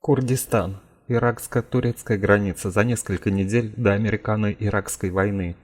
Курдистан. Иракско-турецкая граница за несколько недель до Американо-Иракской войны.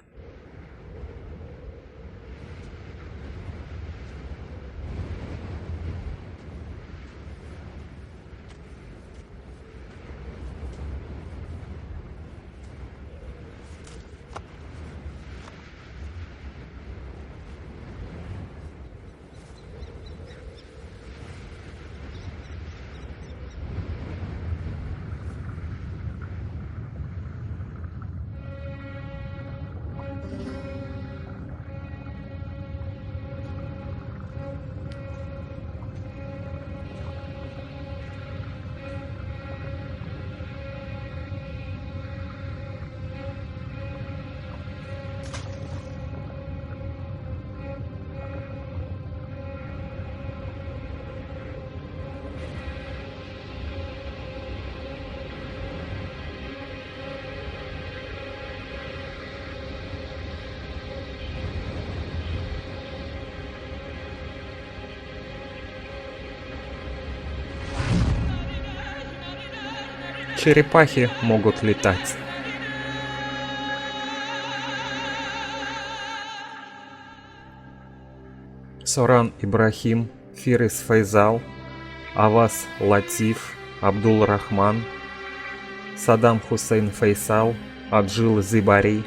Черепахи могут летать. Соран Ибрахим, Фирис Файзал, Авас Латиф, Абдул Рахман, Саддам Хусейн Фейсал, Аджиль Зибари.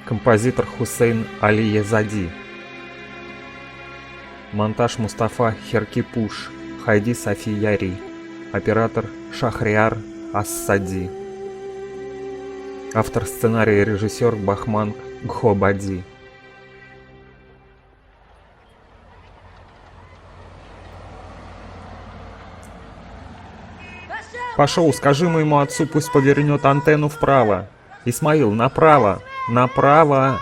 Композитор Хусейн Али Язади. Монтаж Мустафа Херкипуш, Хайди Софи Яри. Оператор Шахриар Ас-Сади. Автор сценария и режиссер Бахман Гхобади. Пошел, скажи моему отцу, пусть повернет антенну вправо. Исмаил, направо. Направо.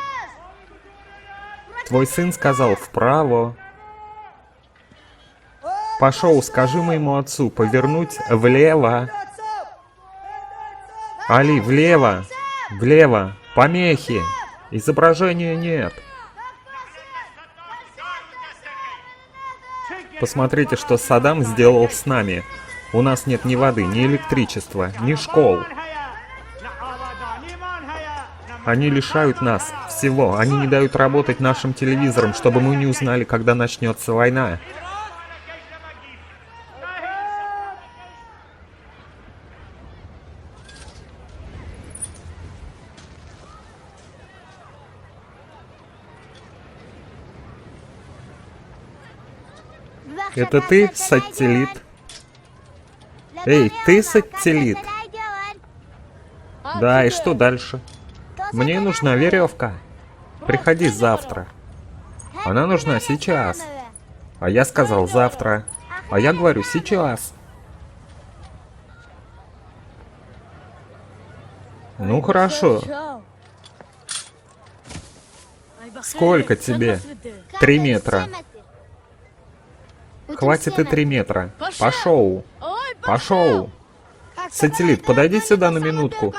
Твой сын сказал вправо. Пошел, скажи моему отцу повернуть влево. Али, влево. Влево. Помехи. Изображения нет. Посмотрите, что Саддам сделал с нами. У нас нет ни воды, ни электричества, ни школ. Они лишают нас всего. Они не дают работать нашим телевизорам, чтобы мы не узнали, когда начнется война. Это ты, сателлит? Эй, ты сателлит? Да, и что дальше? Мне нужна веревка. Приходи завтра. Она нужна сейчас. А я сказал завтра. А я говорю сейчас. Ну хорошо. Сколько тебе? 3 метра. Хватит и 3 метра. Пошел. Пошел. Сателлит, подойди сюда на минутку.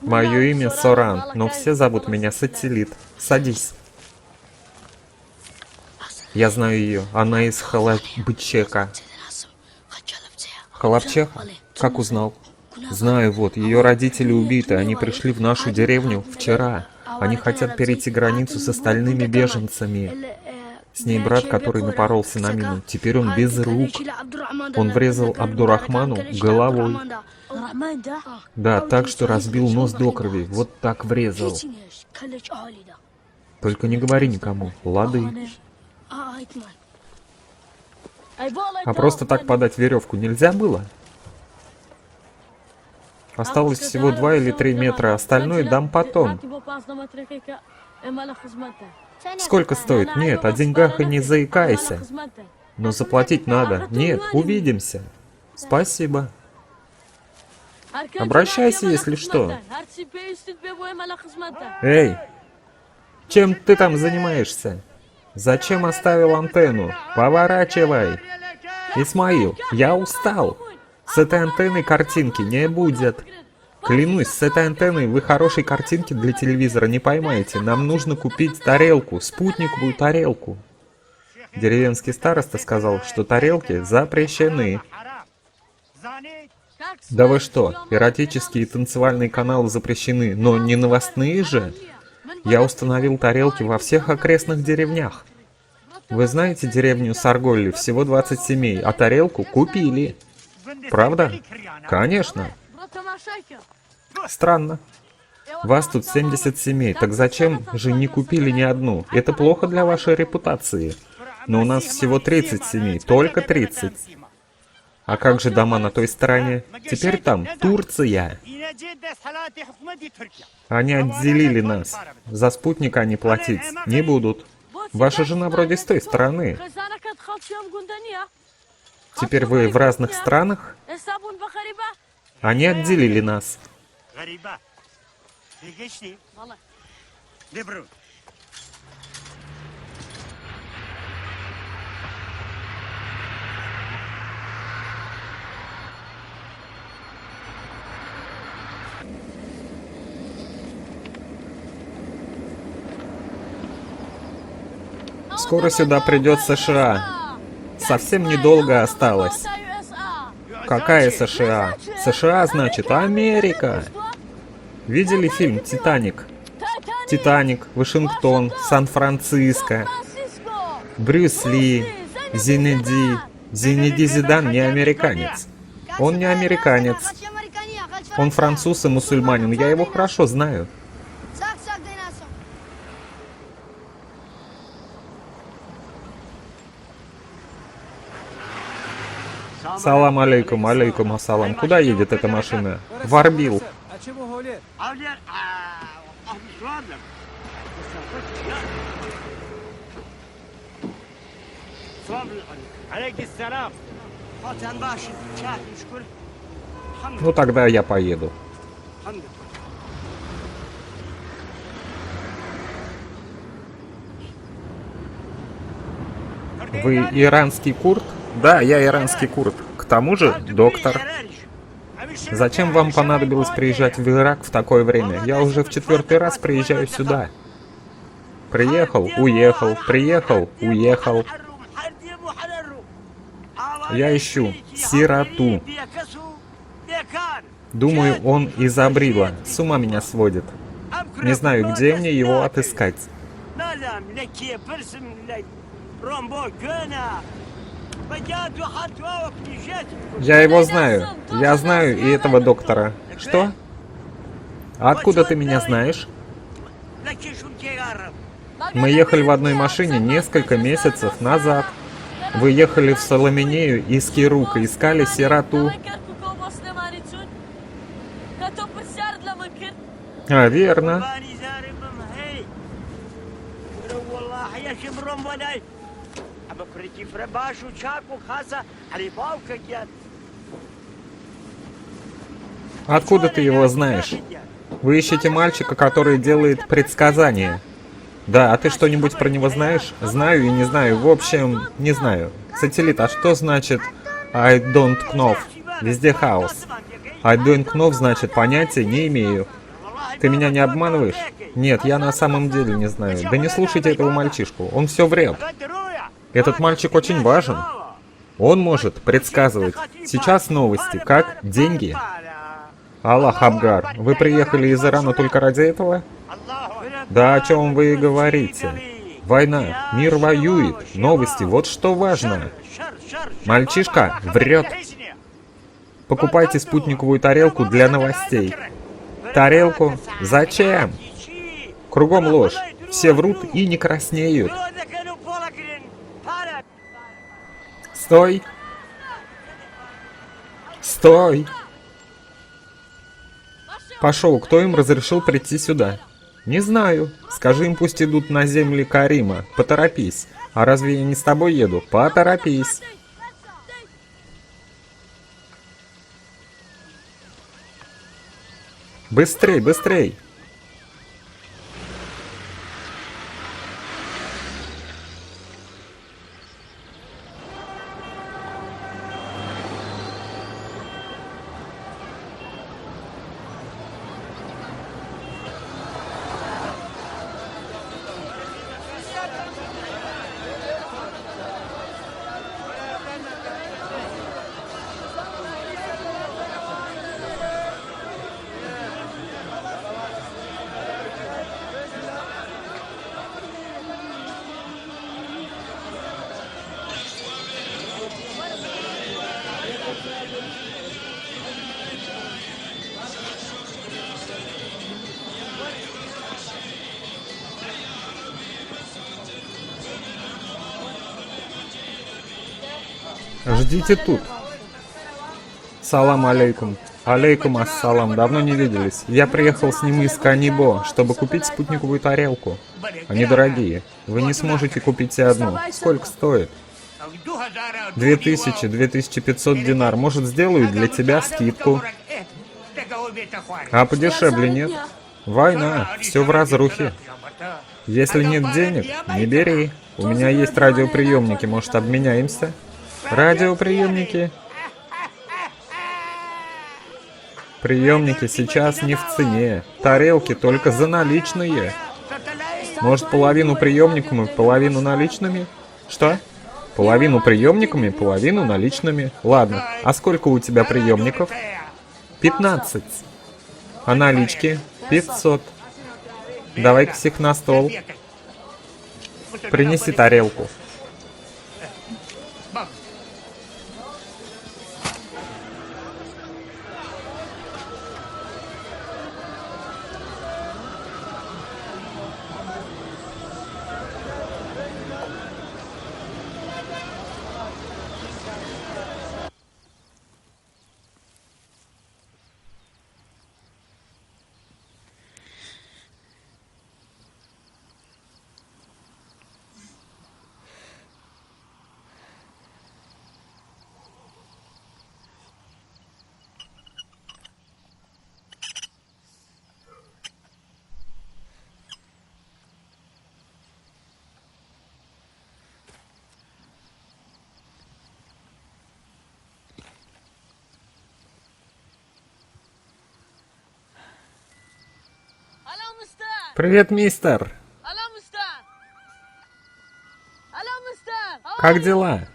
Мое имя Соран, но все зовут меня Сателлит. Садись. Я знаю ее. Она из Халабчека. Халабчеха? Как узнал? Знаю, вот, ее родители убиты. Они пришли в нашу деревню вчера. Они хотят перейти границу с остальными беженцами. С ней брат, который напоролся на мину. Теперь он без рук. Он врезал Абдурахману головой. Да, так что разбил нос до крови. Вот так врезал. Только не говори никому. Лады. А просто так подать веревку нельзя было? Осталось всего 2 или 3 метра. Остальное дам потом. Сколько стоит? Нет, о деньгах и не заикайся. Но заплатить надо. Нет, увидимся. Спасибо. Обращайся, если что. Эй, чем ты там занимаешься? Зачем оставил антенну? Поворачивай. Исмаил, я устал. С этой антенной картинки не будет. Клянусь, с этой антенной вы хорошей картинки для телевизора не поймаете. Нам нужно купить тарелку, спутниковую тарелку. Деревенский староста сказал, что тарелки запрещены. Да вы что, эротические и танцевальные каналы запрещены, но не новостные же? Я установил тарелки во всех окрестных деревнях. Вы знаете деревню Сарголли, всего 20 семей, а тарелку купили. Правда? Конечно. Странно. Вас тут 70 семей, так зачем же не купили ни одну? Это плохо для вашей репутации. Но у нас всего 30 семей, только 30. А как же дома на той стороне? Теперь там Турция. Они отделили нас. За спутника они платить не будут. Ваша жена вроде с той стороны. Теперь вы в разных странах? Они отделили нас. Скоро сюда придет США. Совсем недолго осталось. Какая США? США значит Америка. Видели фильм «Титаник»? «Титаник», Вашингтон, Сан-Франциско, Брюс Ли, Зинеди Зидан не американец. Он не американец. Он француз и мусульманин. Я его хорошо знаю. Салам алейкум, алейкум ассалам. Куда едет эта машина? В Арбил. Ну тогда я поеду. Вы иранский курд? Да, я иранский курд. К тому же доктор. Зачем вам понадобилось приезжать в Ирак в такое время? Я уже в 4-й раз приезжаю сюда. Приехал, уехал, приехал, уехал. Я ищу сироту. Думаю, он из Абрила. С ума меня сводит. Не знаю, где мне его отыскать. Я его знаю. Я знаю и этого доктора. Что? А откуда ты меня знаешь? Мы ехали в одной машине несколько месяцев назад. Вы ехали в Соломенею из Кирука, искали сироту. А, верно. Откуда ты его знаешь? Вы ищете мальчика, который делает предсказания. Да, а ты что-нибудь про него знаешь? Знаю и не знаю. В общем, не знаю. Сателлит, а что значит I don't know? Везде хаос. I don't know значит понятия не имею. Ты меня не обманываешь? Нет, я на самом деле не знаю. Да не слушайте этого мальчишку, он все врет. Этот мальчик очень важен. Он может предсказывать. Сейчас новости. Как? Деньги? Аллах Абгар, вы приехали из Ирана только ради этого? Да о чем вы и говорите. Война, мир воюет, новости, вот что важно. Мальчишка врет. Покупайте спутниковую тарелку для новостей. Тарелку? Зачем? Кругом ложь. Все врут и не краснеют. Стой! Стой! Пошел, кто им разрешил прийти сюда? Не знаю. Скажи им, пусть идут на земли Карима. Поторопись. А разве я не с тобой еду? Поторопись. Быстрей, быстрей. Ждите тут. Салам алейкум. Алейкум ассалам. Давно не виделись. Я приехал с ним из Канибо, чтобы купить спутниковую тарелку. Они дорогие. Вы не сможете купить и одну. Сколько стоит? 2000, 2500 динар. Может, сделаю для тебя скидку? А подешевле нет? Война. Все в разрухе. Если нет денег, не бери. У меня есть радиоприемники. Может, обменяемся? Радиоприемники? Приемники сейчас не в цене. Тарелки только за наличные. Может, половину приемниками, половину наличными? Что? Половину приемниками, половину наличными. Ладно, а сколько у тебя приемников? 15. А налички? 500. Давай-ка всех на стол. Принеси тарелку. Привет, мистер. Как дела?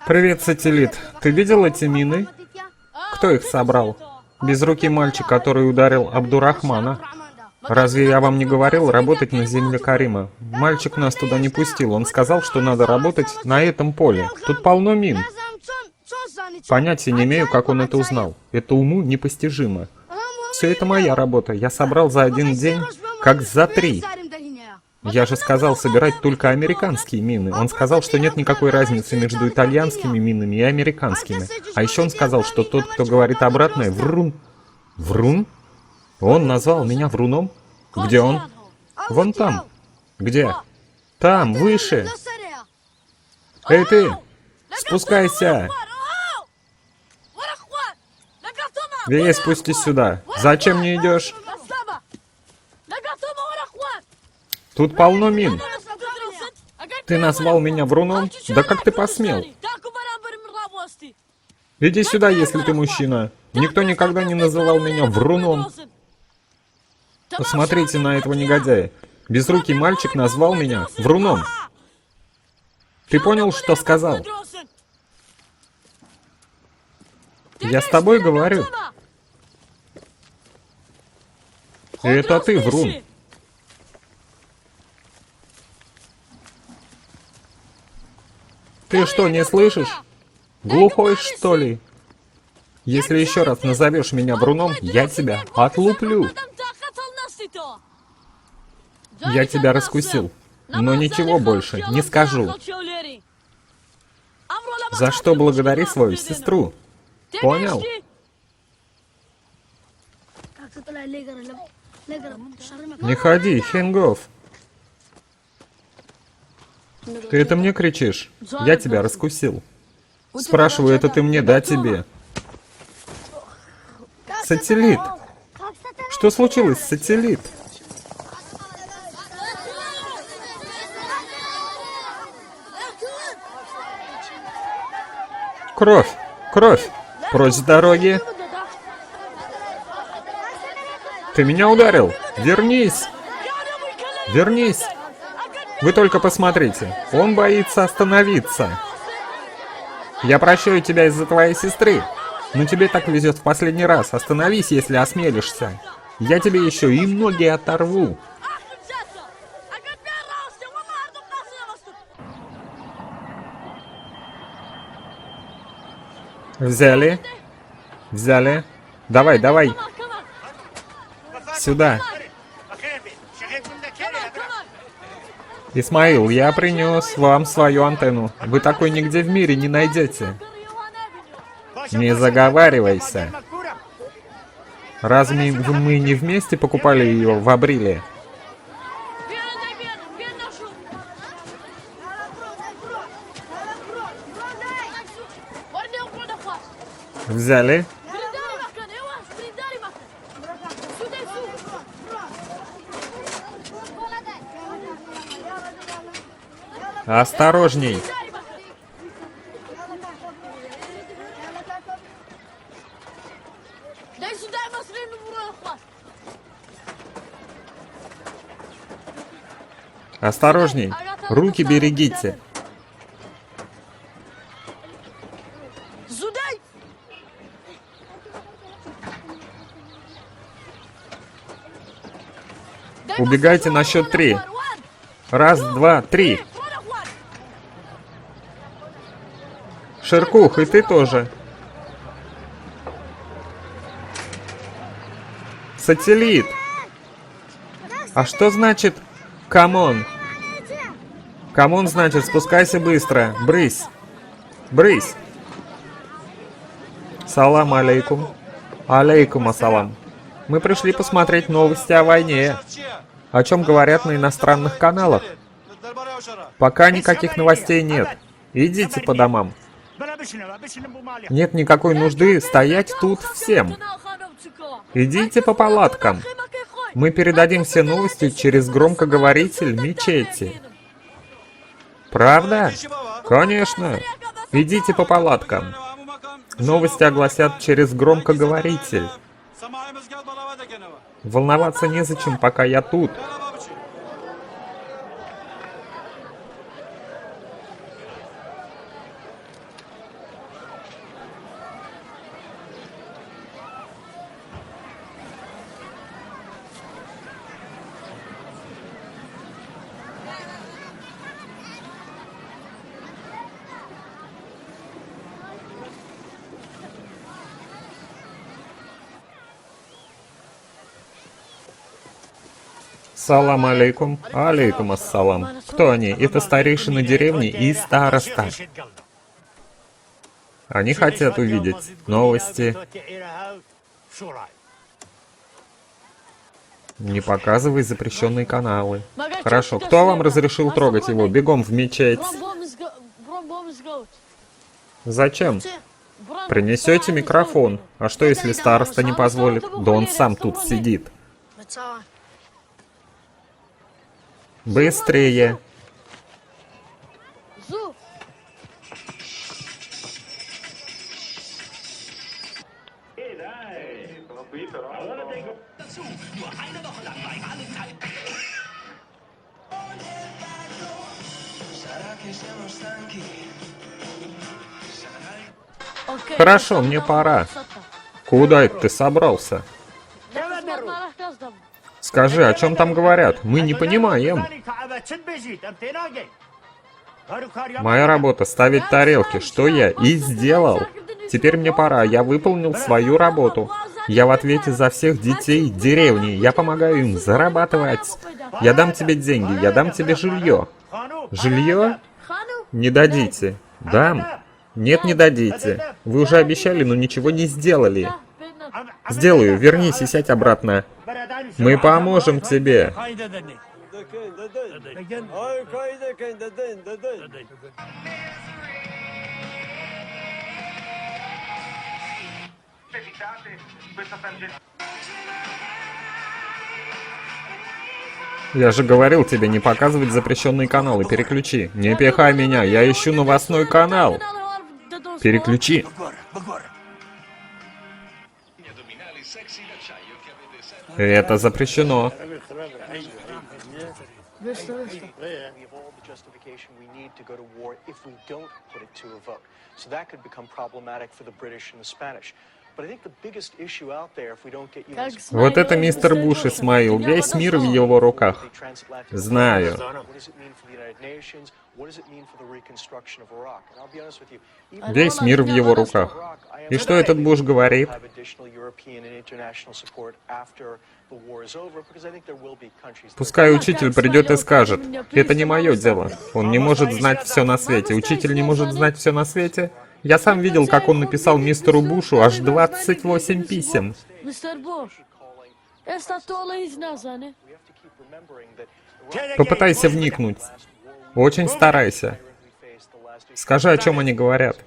Привет, сателлит. Ты видел эти мины? Кто их собрал? Безрукий мальчик, который ударил Абдурахмана. Разве я вам не говорил работать на земле Карима? Мальчик нас туда не пустил. Он сказал, что надо работать на этом поле. Тут полно мин. Понятия не имею, как он это узнал. Это уму непостижимо. Все это моя работа. Я собрал за один день, как за 3. Я же сказал собирать только американские мины. Он сказал, что нет никакой разницы между итальянскими минами и американскими. А еще он сказал, что тот, кто говорит обратное, врун. Врун? Он назвал меня вруном? Где он? Вон там. Где? Там, выше. Эй ты, спускайся. Эй, спустись сюда. Зачем не идешь? Тут полно мин. Ты назвал меня вруном? Да как ты посмел? Иди сюда, если ты мужчина. Никто никогда не называл меня вруном. Посмотрите на этого негодяя. Безрукий мальчик назвал меня вруном. Ты понял, что сказал? Я с тобой говорю. Это ты врун. Ты что, не слышишь? Глухой, что ли? Если еще раз назовешь меня вруном, я тебя отлуплю. Я тебя раскусил, но ничего больше не скажу. За что благодари свою сестру? Понял? Не ходи, Хенгов. Ты это мне кричишь? Я тебя раскусил. Спрашиваю, это ты мне, да тебе? Сателлит. Что случилось, сателлит? Кровь! Кровь! Прочь с дороги! Ты меня ударил! Вернись! Вернись! Вы только посмотрите, он боится остановиться. Я прощаю тебя из-за твоей сестры, но тебе так везет в последний раз. Остановись, если осмелишься. Я тебе еще и ноги оторву. Взяли? Взяли? Давай, давай. Сюда. Исмаил, я принес вам свою антенну. Вы такой нигде в мире не найдете. Не заговаривайся. Разве мы не вместе покупали ее в Абриле? Взяли? Осторожней. Осторожней. Руки берегите. Убегайте на счет 3. Раз, два, 3. Ширкух, и ты тоже. Сателлит. А что значит камон? Камон значит спускайся быстро. Брысь. Брысь. Салам алейкум. Алейкум ассалам. Мы пришли посмотреть новости о войне. О чем говорят на иностранных каналах. Пока никаких новостей нет. Идите по домам. Нет никакой нужды стоять тут всем. Идите по палаткам. Мы передадим все новости через громкоговоритель мечети. Правда? Конечно. Идите по палаткам. Новости огласят через громкоговоритель. Волноваться незачем, пока я тут. Салам алейкум. Алейкум ассалам. Кто они? Это старейшины деревни и староста. Они хотят увидеть новости. Не показывай запрещенные каналы. Хорошо. Кто вам разрешил трогать его? Бегом в мечеть. Зачем? Принесете микрофон. А что, если староста не позволит? Да он сам тут сидит. Быстрее. Хорошо, мне пора. Куда это ты собрался? Скажи, о чем там говорят? Мы не понимаем. Моя работа — ставить тарелки, что я и сделал. Теперь мне пора, я выполнил свою работу. Я в ответе за всех детей деревни, я помогаю им зарабатывать. Я дам тебе деньги, я дам тебе жилье. Жилье? Не дадите. Дам. Нет, не дадите. Вы уже обещали, но ничего не сделали. Сделаю, вернись и сядь обратно. Мы поможем тебе. Я же говорил тебе не показывать запрещенные каналы. Переключи. Не пихай меня, я ищу новостной канал. Переключи. Это запрещено. So that could become problematic for the British and the Spanish. Вот это мистер Буш, Исмаил. Весь мир в его руках. Знаю. Весь мир в его руках. И что этот Буш говорит? Пускай учитель придет и скажет: это не мое дело. Он не может знать все на свете. Учитель не может знать все на свете. Я сам видел, как он написал мистеру Бушу аж 28 писем. Mr. Bush, esta tola изназане. Попытайся вникнуть. Очень старайся. Скажи, о чем они говорят.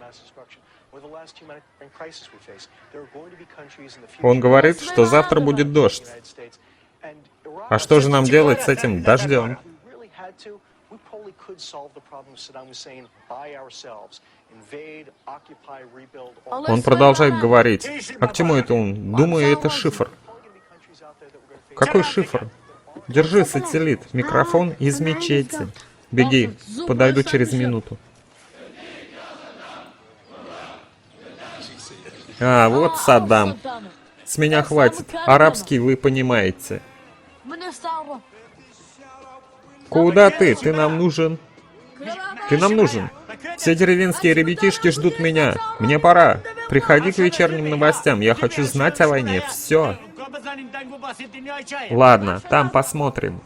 Он говорит, что завтра будет дождь. А что же нам делать с этим дождем? Он продолжает говорить. А к чему это он? Думаю, это шифр. Какой шифр? Держи сателлит, микрофон из мечети. Беги, подойду через минуту. А, вот Саддам. С меня хватит. Арабский вы понимаете. Куда ты? Ты нам нужен. Ты нам нужен. Все деревенские ребятишки ждут меня. Мне пора. Приходи к вечерним новостям. Я хочу знать о войне. Все. Ладно, там посмотрим.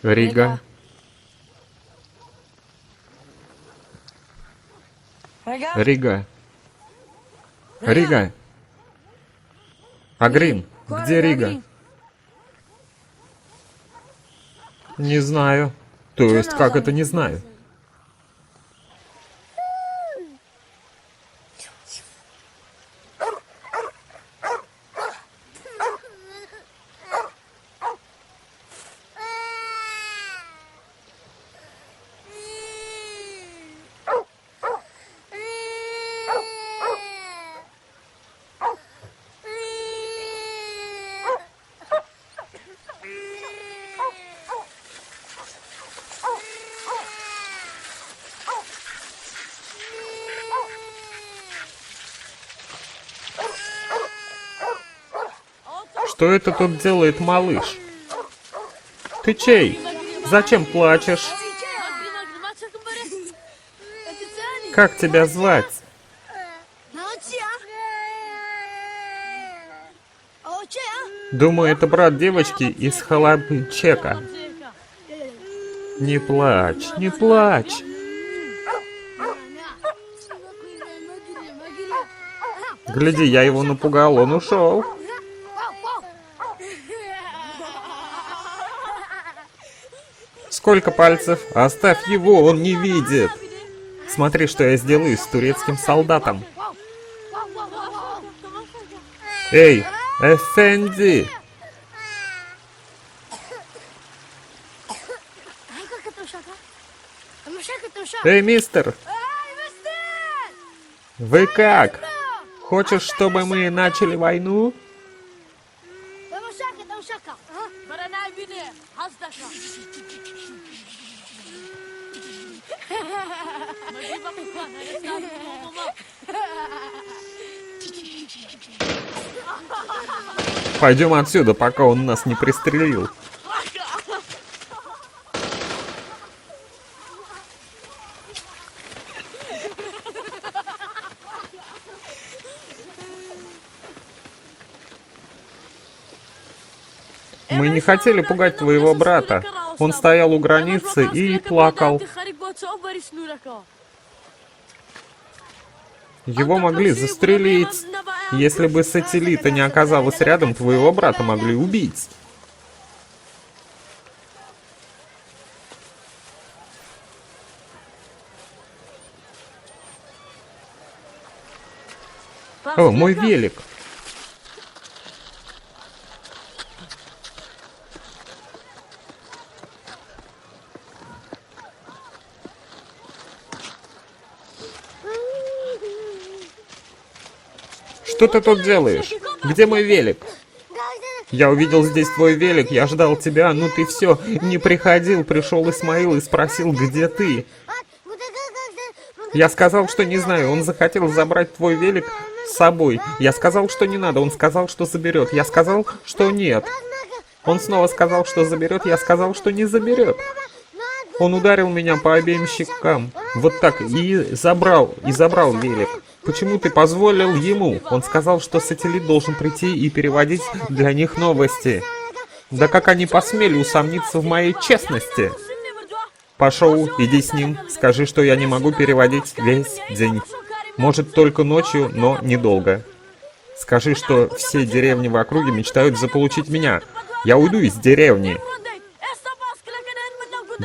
Рига. Рига. Рига. Агрин, где Рига? Не знаю. То есть, как это не знаю? Что это тут делает малыш? Ты чей? Зачем плачешь? Как тебя звать? Думаю, это брат девочки из Халабчека. Не плачь, не плачь. Гляди, я его напугал, он ушел. Сколько пальцев? Оставь его, он не видит. Смотри, что я сделаю с турецким солдатом. Эй, Эфенди! Эй, мистер! Вы как? Хочешь, чтобы мы начали войну? Пойдем отсюда, пока он нас не пристрелил. Мы не хотели пугать твоего брата. Он стоял у границы и плакал. Его могли застрелить. Если бы сателлита не оказалось рядом, твоего брата могли убить. О, мой велик. Что ты тут делаешь? Где мой велик? Я увидел здесь твой велик, я ждал тебя, ну ты все, не приходил, пришел Исмаил и спросил, где ты? Я сказал, что не знаю, он захотел забрать твой велик с собой. Я сказал, что не надо, он сказал, что заберет. Я сказал, что нет. Он снова сказал, что заберет, я сказал, что не заберет. Он ударил меня по обеим щекам, вот так, и забрал велик. Почему ты позволил ему? Он сказал, что сателлит должен прийти и переводить для них новости. Да как они посмели усомниться в моей честности? Пошел, иди с ним, скажи, что я не могу переводить весь день. Может, только ночью, но недолго. Скажи, что все деревни в округе мечтают заполучить меня. Я уйду из деревни.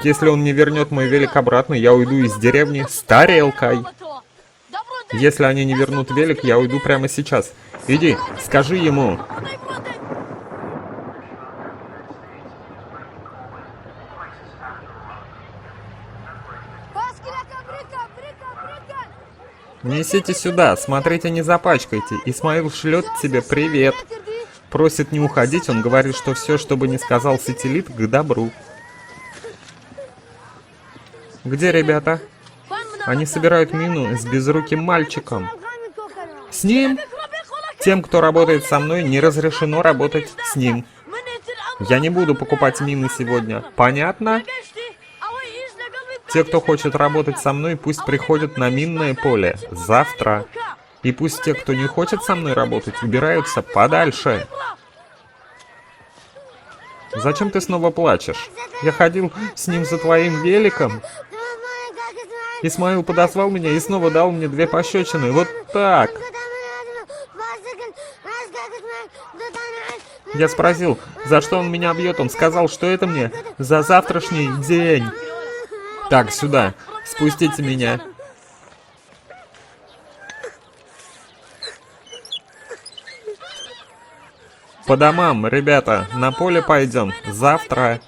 Если он не вернет мой велик обратно, я уйду из деревни с тарелкой. Если они не вернут велик, я уйду прямо сейчас. Иди, скажи ему. Несите сюда, смотрите, не запачкайте. Исмаил шлет тебе привет. Просит не уходить, он говорит, что все, что бы ни сказал сателлит, к добру. Где ребята? Они собирают мину с безруким мальчиком. С ним? Тем, кто работает со мной, не разрешено работать с ним. Я не буду покупать мины сегодня. Понятно? Те, кто хочет работать со мной, пусть приходят на минное поле завтра. И пусть те, кто не хочет со мной работать, убираются подальше. Зачем ты снова плачешь? Я ходил с ним за твоим великом. Исмаил подозвал меня и снова дал мне 2 пощечины. Вот так. Я спросил, за что он меня бьет. Он сказал, что это мне за завтрашний день. Так, сюда. Спустите меня. По домам, ребята. На поле пойдем. Завтра.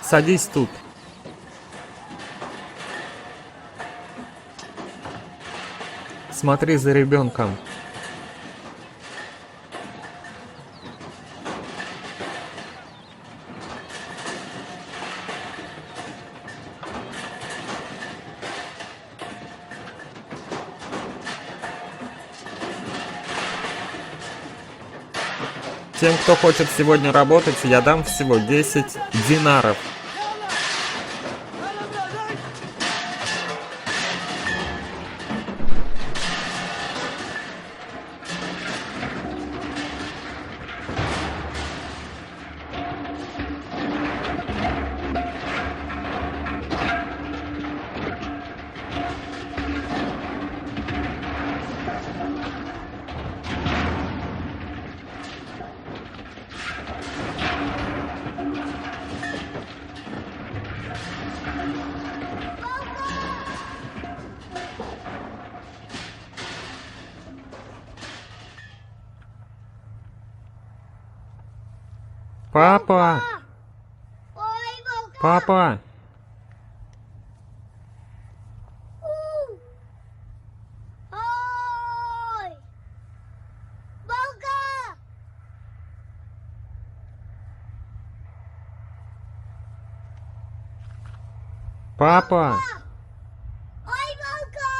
Садись тут. Смотри за ребенком. Тем, кто хочет сегодня работать, я дам всего 10 динаров. Папа! Ой, Волга! Папа! Ой! Волга! Папа! Ой, Волга!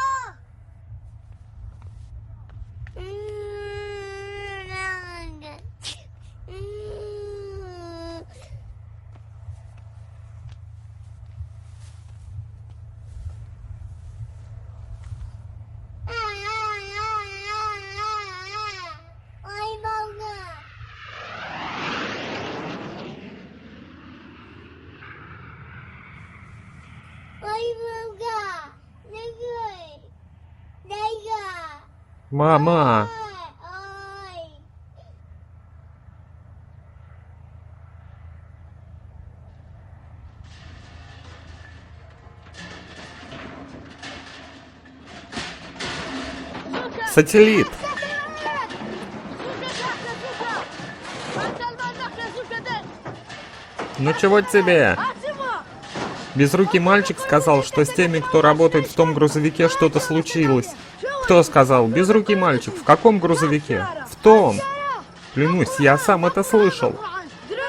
Ой, Волга! Ой, Волга! Ногой! Нога! Мама! Ой! Сателлит! Ну чего тебе? Безрукий мальчик сказал, что с теми, кто работает в том грузовике, что-то случилось. Кто сказал? Безрукий мальчик. В каком грузовике? В том. Клянусь, я сам это слышал.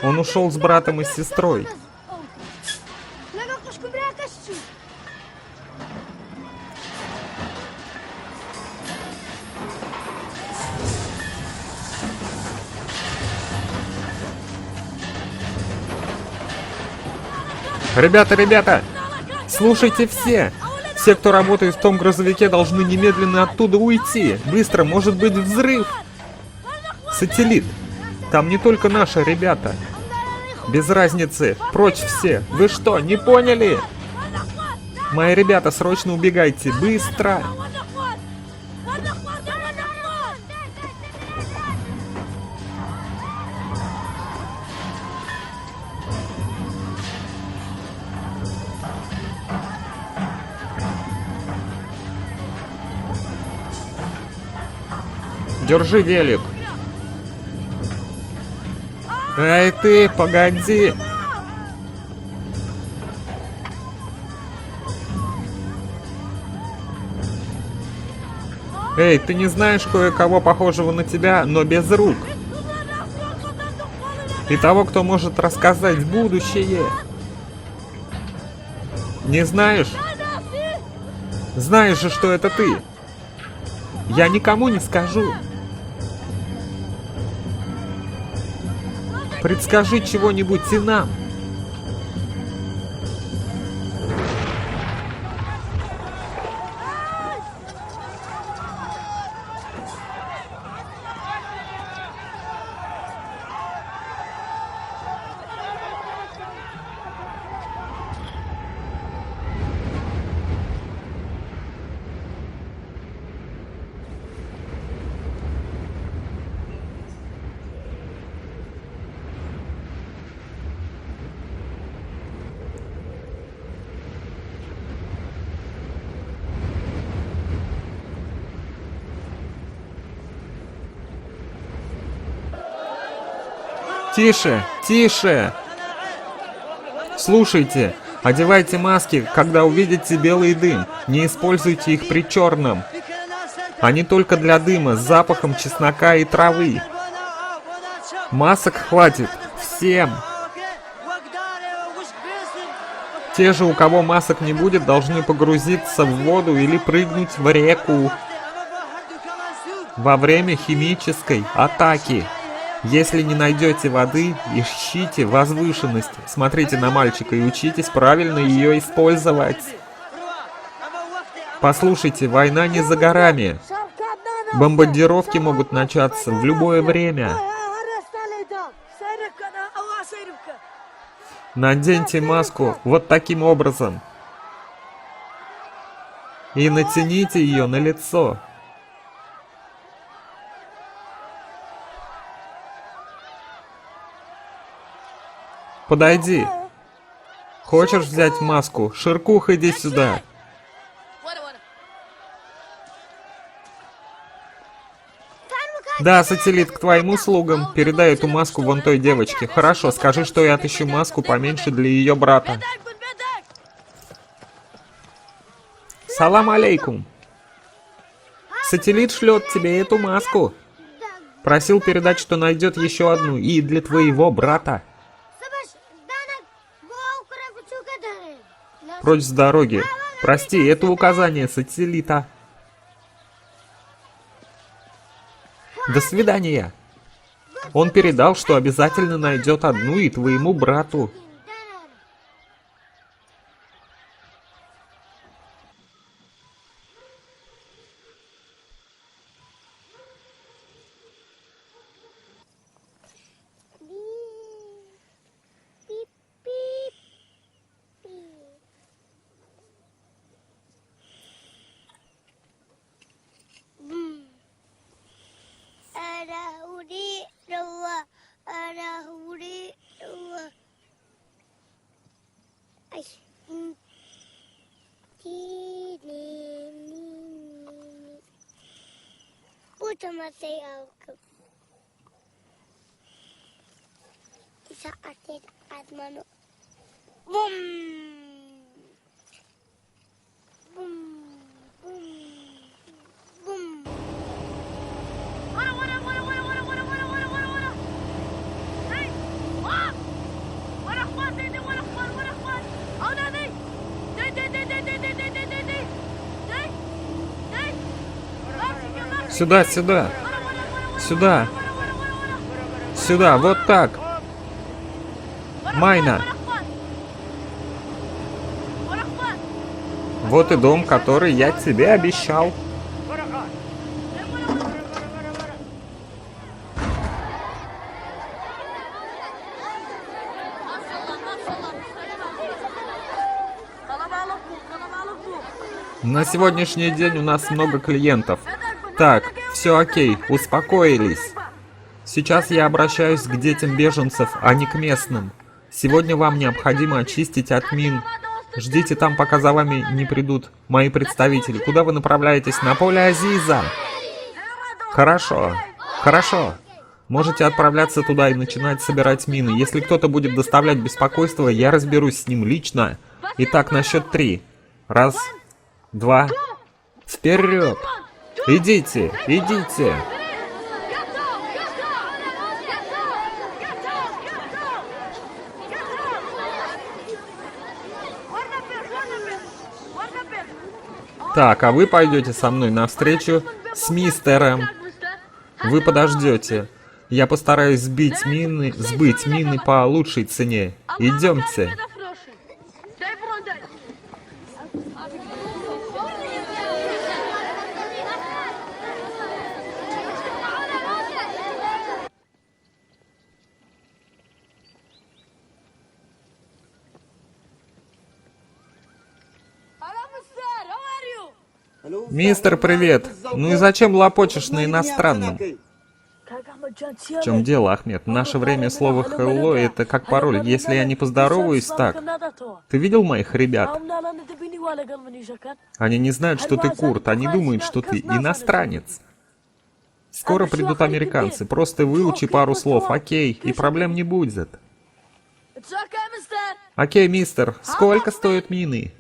Он ушел с братом и с сестрой. Ребята, ребята! Слушайте все! Все, кто работает в том грузовике, должны немедленно оттуда уйти. Быстро, может быть взрыв. Сателлит. Там не только наши ребята. Без разницы. Прочь все. Вы что, не поняли? Мои ребята, срочно убегайте. Быстро. Держи велик. Эй ты, погоди. Эй, ты не знаешь кое-кого похожего на тебя, но без рук? И того, кто может рассказать будущее? Не знаешь? Знаешь же, что это ты. Я никому не скажу. Предскажи чего-нибудь и нам. Тише, тише! Слушайте, одевайте маски, когда увидите белый дым. Не используйте их при черном. Они только для дыма с запахом чеснока и травы. Масок хватит всем. Те же, у кого масок не будет, должны погрузиться в воду или прыгнуть в реку во время химической атаки. Если не найдете воды, ищите возвышенность. Смотрите на мальчика и учитесь правильно ее использовать. Послушайте, война не за горами. Бомбардировки могут начаться в любое время. Наденьте маску вот таким образом. И натяните ее на лицо. Подойди. Хочешь взять маску? Ширкух, иди сюда. Да, сателлит, к твоим услугам. Передай эту маску вон той девочке. Хорошо, скажи, что я отыщу маску поменьше для ее брата. Салам алейкум. Сателлит шлет тебе эту маску. Просил передать, что найдет еще одну и для твоего брата. Прочь с дороги. Прости, это указание сателлита. До свидания. Он передал, что обязательно найдет одну и твоему брату. Сюда, сюда. Сюда. Сюда, вот так. Майна. Вот и дом, который я тебе обещал. На сегодняшний день у нас много клиентов. Так, все окей, успокоились. Сейчас я обращаюсь к детям беженцев, а не к местным. Сегодня вам необходимо очистить от мин. Ждите там, пока за вами не придут мои представители. Куда вы направляетесь? На поле Азиза. Хорошо, хорошо. Можете отправляться туда и начинать собирать мины. Если кто-то будет доставлять беспокойство, я разберусь с ним лично. Итак, на счет 3. Раз, два, вперед! Идите, идите! Так, а вы пойдете со мной навстречу с мистером. Вы подождете. Я постараюсь сбыть мины по лучшей цене. Идемте. Мистер, привет. Ну и зачем лопочешь на иностранном? В чем дело, Ахмед? В наше время слово «hello» — это как пароль. Если я не поздороваюсь так... Ты видел моих ребят? Они не знают, что ты курд. Они думают, что ты иностранец. Скоро придут американцы. Просто выучи пару слов, окей, и проблем не будет. Окей, мистер. Сколько стоят мины?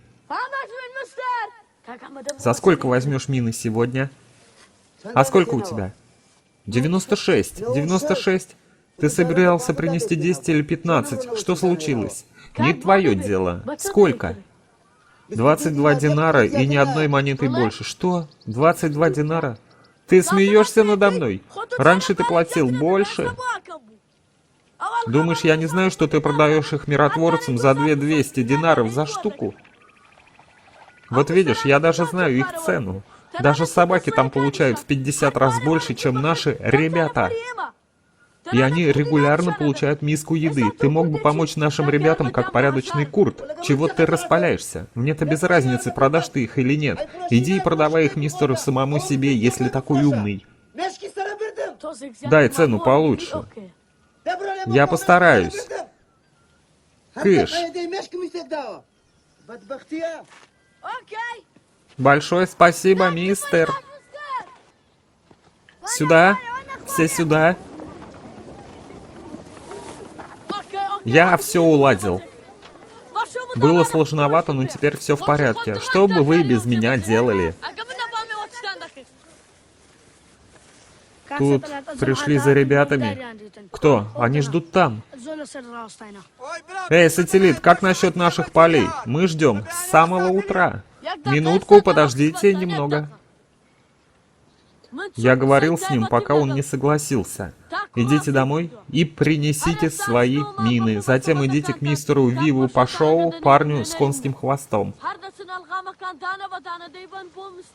За сколько возьмешь мины сегодня? А сколько у тебя? 96. 96? Ты собирался принести 10 или 15. Что случилось? Не твое дело. Сколько? 22 динара и ни одной монеты больше. Что? 22 динара? Ты смеешься надо мной? Раньше ты платил больше. Думаешь, я не знаю, что ты продаешь их миротворцам за 2200 динаров за штуку? Вот видишь, я даже знаю их цену. Даже собаки там получают в 50 раз больше, чем наши ребята. И они регулярно получают миску еды. Ты мог бы помочь нашим ребятам, как порядочный курд. Чего ты распаляешься? Мне-то без разницы, продашь ты их или нет. Иди и продавай их мистеру самому себе, если такой умный. Дай цену получше. Я постараюсь. Кыш. Большое спасибо, мистер. Сюда. Все сюда. Я все уладил. Было сложновато, но теперь все в порядке. Что бы вы без меня делали? Тут пришли за ребятами. Кто? Они ждут там. Эй, сателлит, как насчет наших полей? Мы ждем с самого утра. Минутку, подождите немного. Я говорил с ним, пока он не согласился. Идите домой и принесите свои мины. Затем идите к мистеру Виву Пашоу, парню с конским хвостом.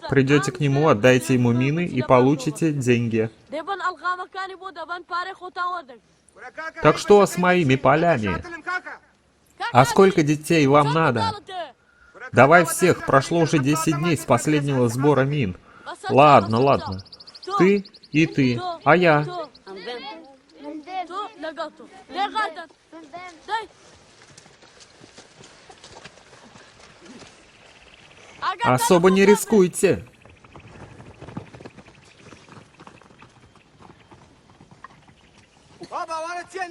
Придете к нему, отдайте ему мины и получите деньги. Так что с моими полями? А сколько детей вам надо? Давай всех, прошло уже 10 дней с последнего сбора мин. Ладно, ладно. Ты и ты, а я. Особо не рискуйте.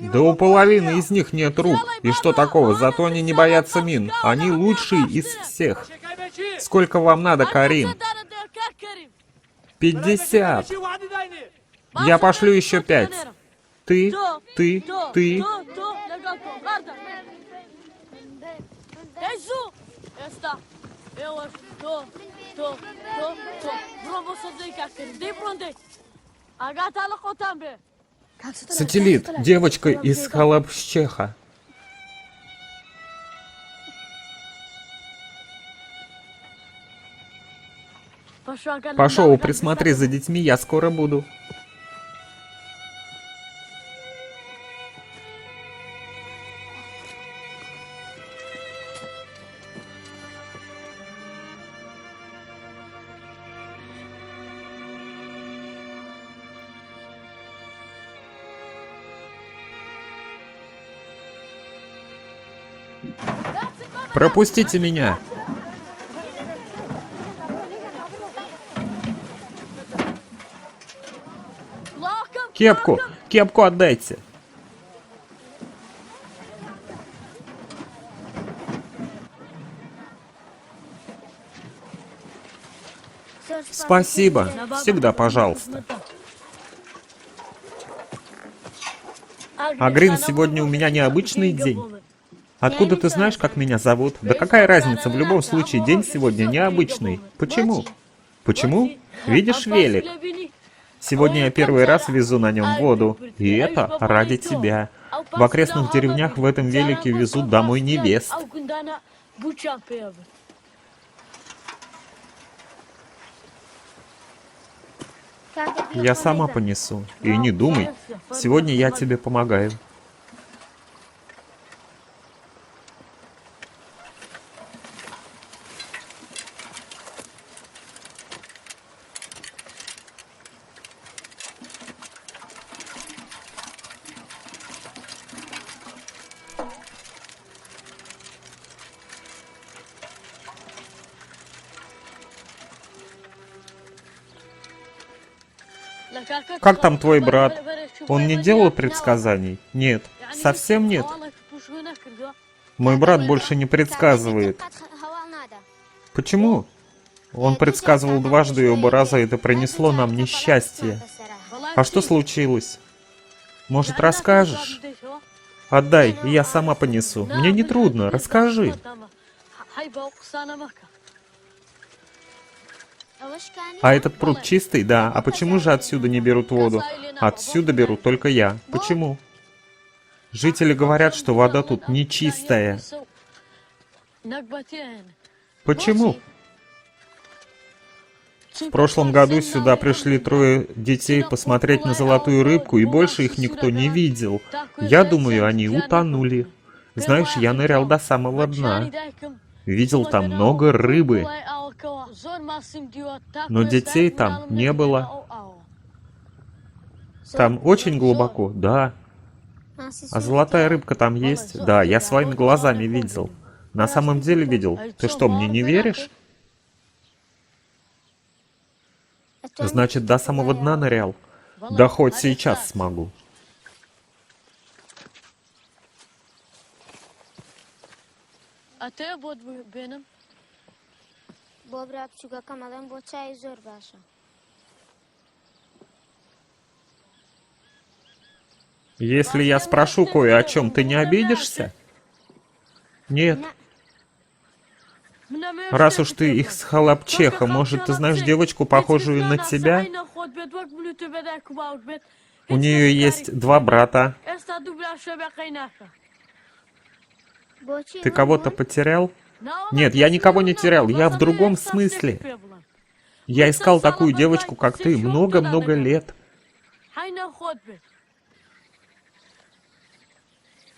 Да у половины из них нет рук. И что такого? Зато они не боятся мин. Они лучшие из всех. Сколько вам надо, Карим? 50. Я пошлю еще 5. Ты. Сателлит, девочка из Халабщеха. Пошел, присмотри за детьми, я скоро буду. Пропустите меня. Кепку отдайте. Спасибо. Всегда пожалуйста. А Грин, сегодня у меня необычный день. Откуда ты знаешь, как меня зовут? Да какая разница, в любом случае день сегодня необычный. Почему? Почему? Видишь велик? Сегодня я первый раз везу на нем воду. И это ради тебя. В окрестных деревнях в этом велике везут домой невест. Я сама понесу. И не думай. Сегодня я тебе помогаю. Как там твой брат? Он не делал предсказаний? Нет, совсем нет. Мой брат больше не предсказывает. Почему? Он предсказывал дважды, и оба раза это принесло нам несчастье. А что случилось? Может, расскажешь? Отдай, и я сама понесу. Мне не трудно, расскажи. А этот пруд чистый? Да. А почему же отсюда не берут воду? Отсюда беру только я. Почему? Жители говорят, что вода тут нечистая. Почему? В прошлом году сюда пришли 3 детей посмотреть на золотую рыбку, и больше их никто не видел. Я думаю, они утонули. Знаешь, я нырял до самого дна. Видел там много рыбы. Но детей там не было. Там очень глубоко, да. А золотая рыбка там есть? Да, я своими глазами видел. На самом деле видел. Ты что, мне не веришь? Значит, до самого дна нырял. Да хоть сейчас смогу. А ты вот benim. Bobra pchuga kamadan bo çay zor başa. Если я спрошу кое о чем, ты не обидишься? Нет. Раз уж ты их с Халапчеха, может, ты знаешь девочку, похожую на тебя? У нее есть 2 брата. Ты кого-то потерял? Нет, я никого не терял, я в другом смысле. Я искал такую девочку, как ты, много-много лет.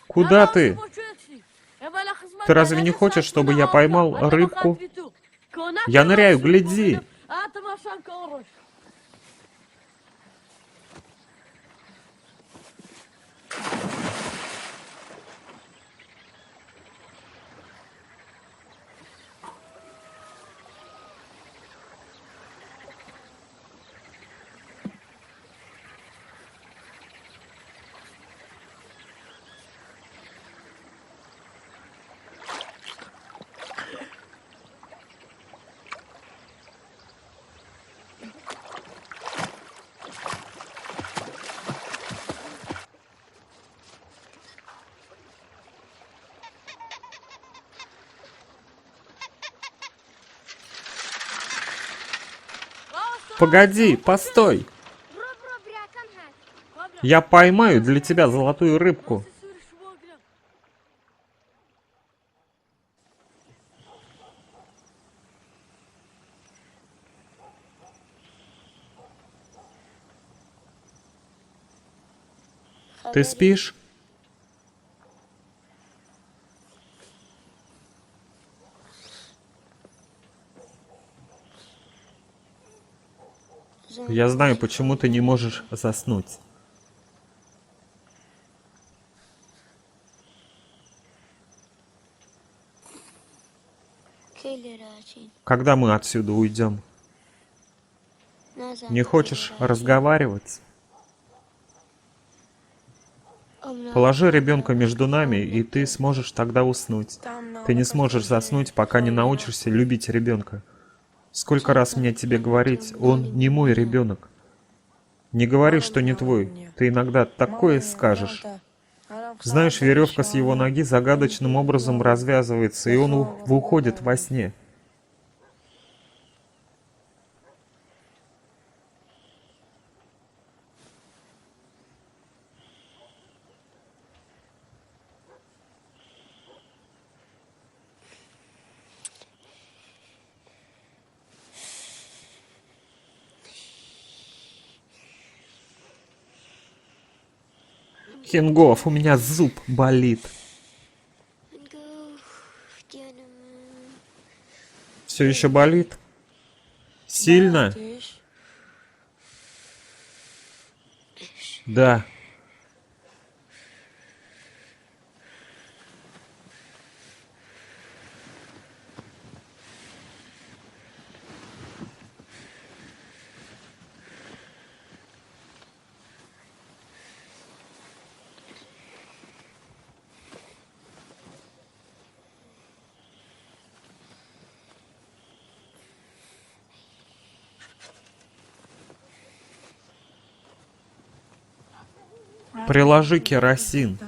Куда ты? Ты разве не хочешь, чтобы я поймал рыбку? Я ныряю, гляди. Погоди, постой. Я поймаю для тебя золотую рыбку. Ты спишь? Я знаю, почему ты не можешь заснуть. Когда мы отсюда уйдем? Не хочешь разговаривать? Положи ребенка между нами, и ты сможешь тогда уснуть. Ты не сможешь заснуть, пока не научишься любить ребенка. Сколько раз мне тебе говорить, он не мой ребенок. Не говори, что не твой. Ты иногда такое скажешь. Знаешь, веревка с его ноги загадочным образом развязывается, и он уходит во сне. Хингов, у меня зуб болит. Все еще болит? Сильно? Да. Приложи керосин.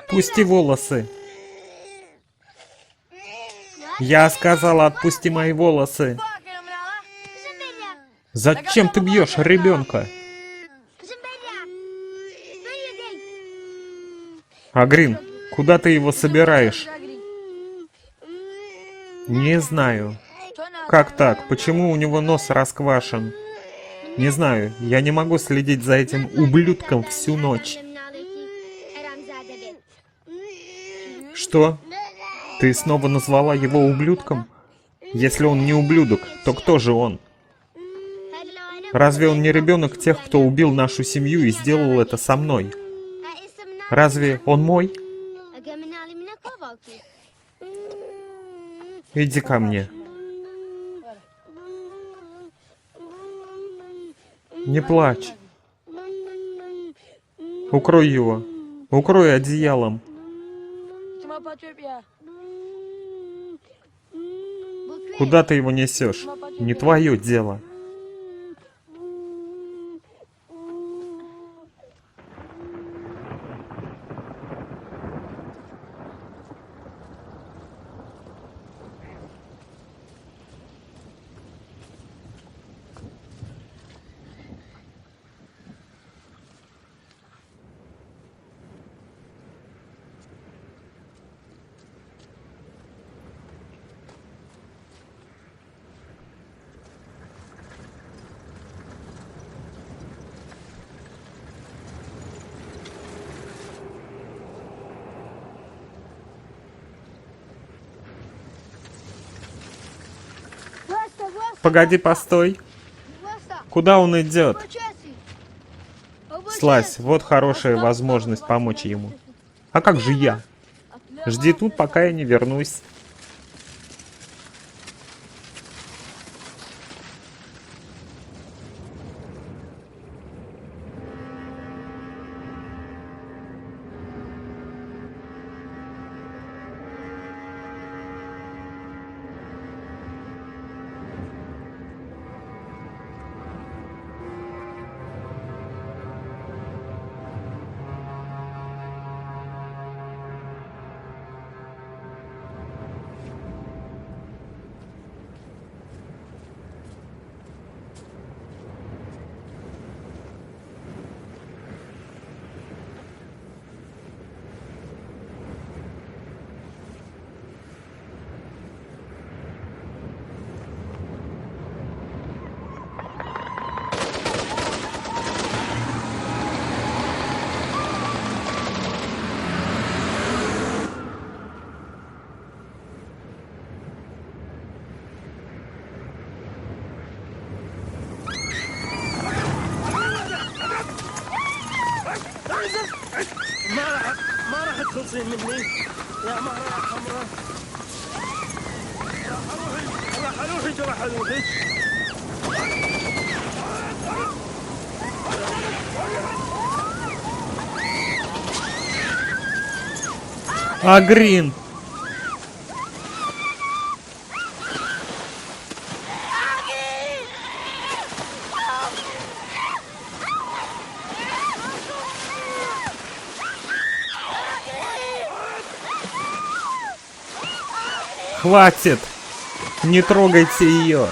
Пусти волосы. Я сказала, отпусти мои волосы. Зачем ты бьешь ребенка? Агрин, куда ты его собираешь? Не знаю. Как так? Почему у него нос расквашен? Не знаю, я не могу следить за этим ублюдком всю ночь. Что? Ты снова назвала его ублюдком? Если он не ублюдок, то кто же он? Разве он не ребенок тех, кто убил нашу семью и сделал это со мной? Разве он мой? Иди ко мне. Не плачь. Укрой его. Укрой одеялом. Куда ты его несешь? Не твое дело. Погоди, постой. Куда он идет? Слазь, вот хорошая возможность помочь ему. А как же я? Жди тут, пока я не вернусь. تخلصين مني يا مرة حمراء. راح اروحك. Агрин! Хватит! Не трогайте ее!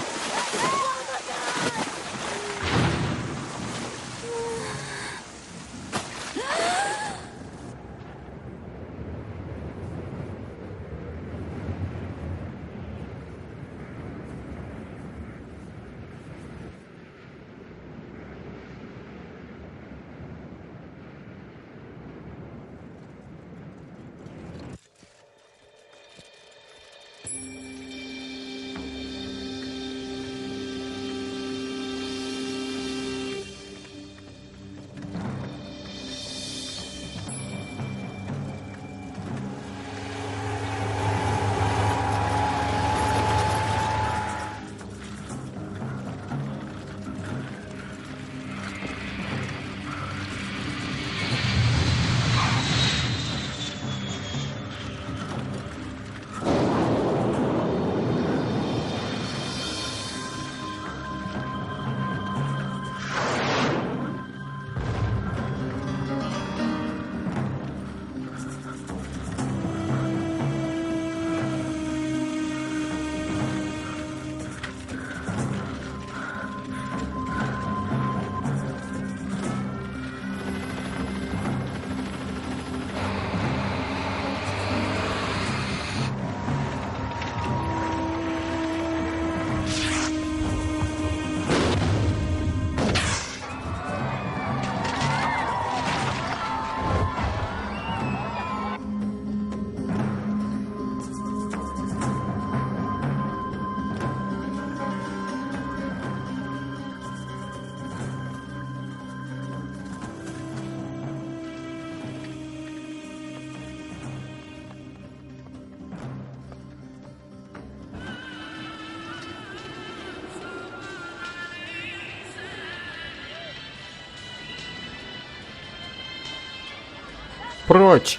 Прочь!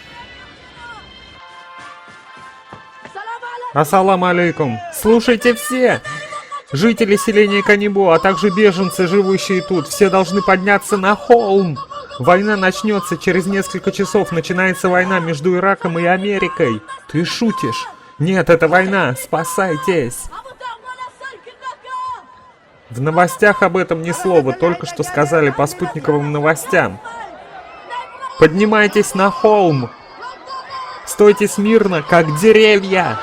Ассаламу алейкум! Слушайте все! Жители селения Канибу, а также беженцы, живущие тут, все должны подняться на холм! Война начнется через несколько часов. Начинается война между Ираком и Америкой. Ты шутишь? Нет, это война. Спасайтесь! В новостях об этом ни слова, только что сказали по спутниковым новостям. Поднимайтесь на холм! Стойте смирно, как деревья!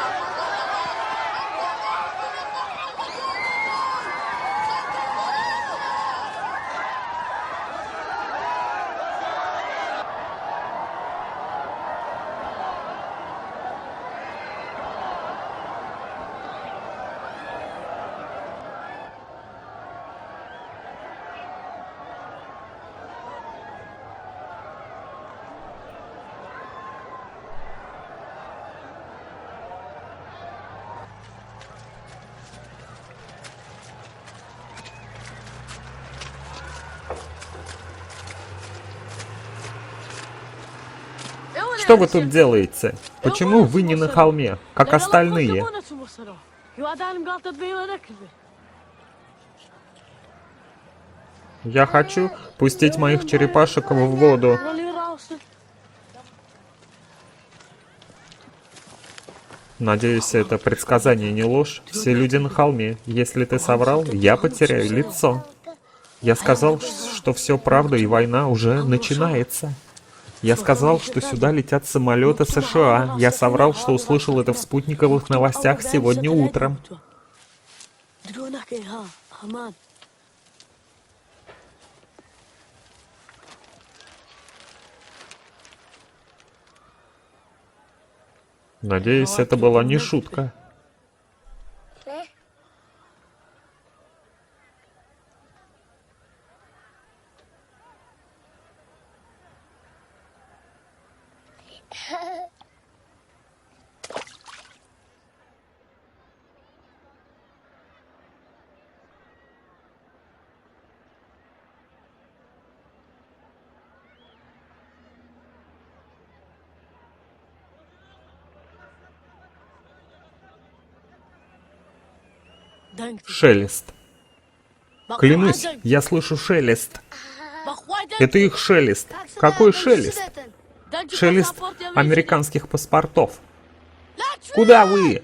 Что вы тут делаете? Почему вы не на холме, как остальные? Я хочу пустить моих черепашек в воду. Надеюсь, это предсказание не ложь. Все люди на холме. Если ты соврал, я потеряю лицо. Я сказал, что все правда и война уже начинается. Я сказал, что сюда летят самолеты США. Я соврал, что услышал это в спутниковых новостях сегодня утром. Надеюсь, это была не шутка. Шелест. Клянусь, я слышу шелест. Это их шелест. Какой шелест? Шелест американских паспортов. Куда вы?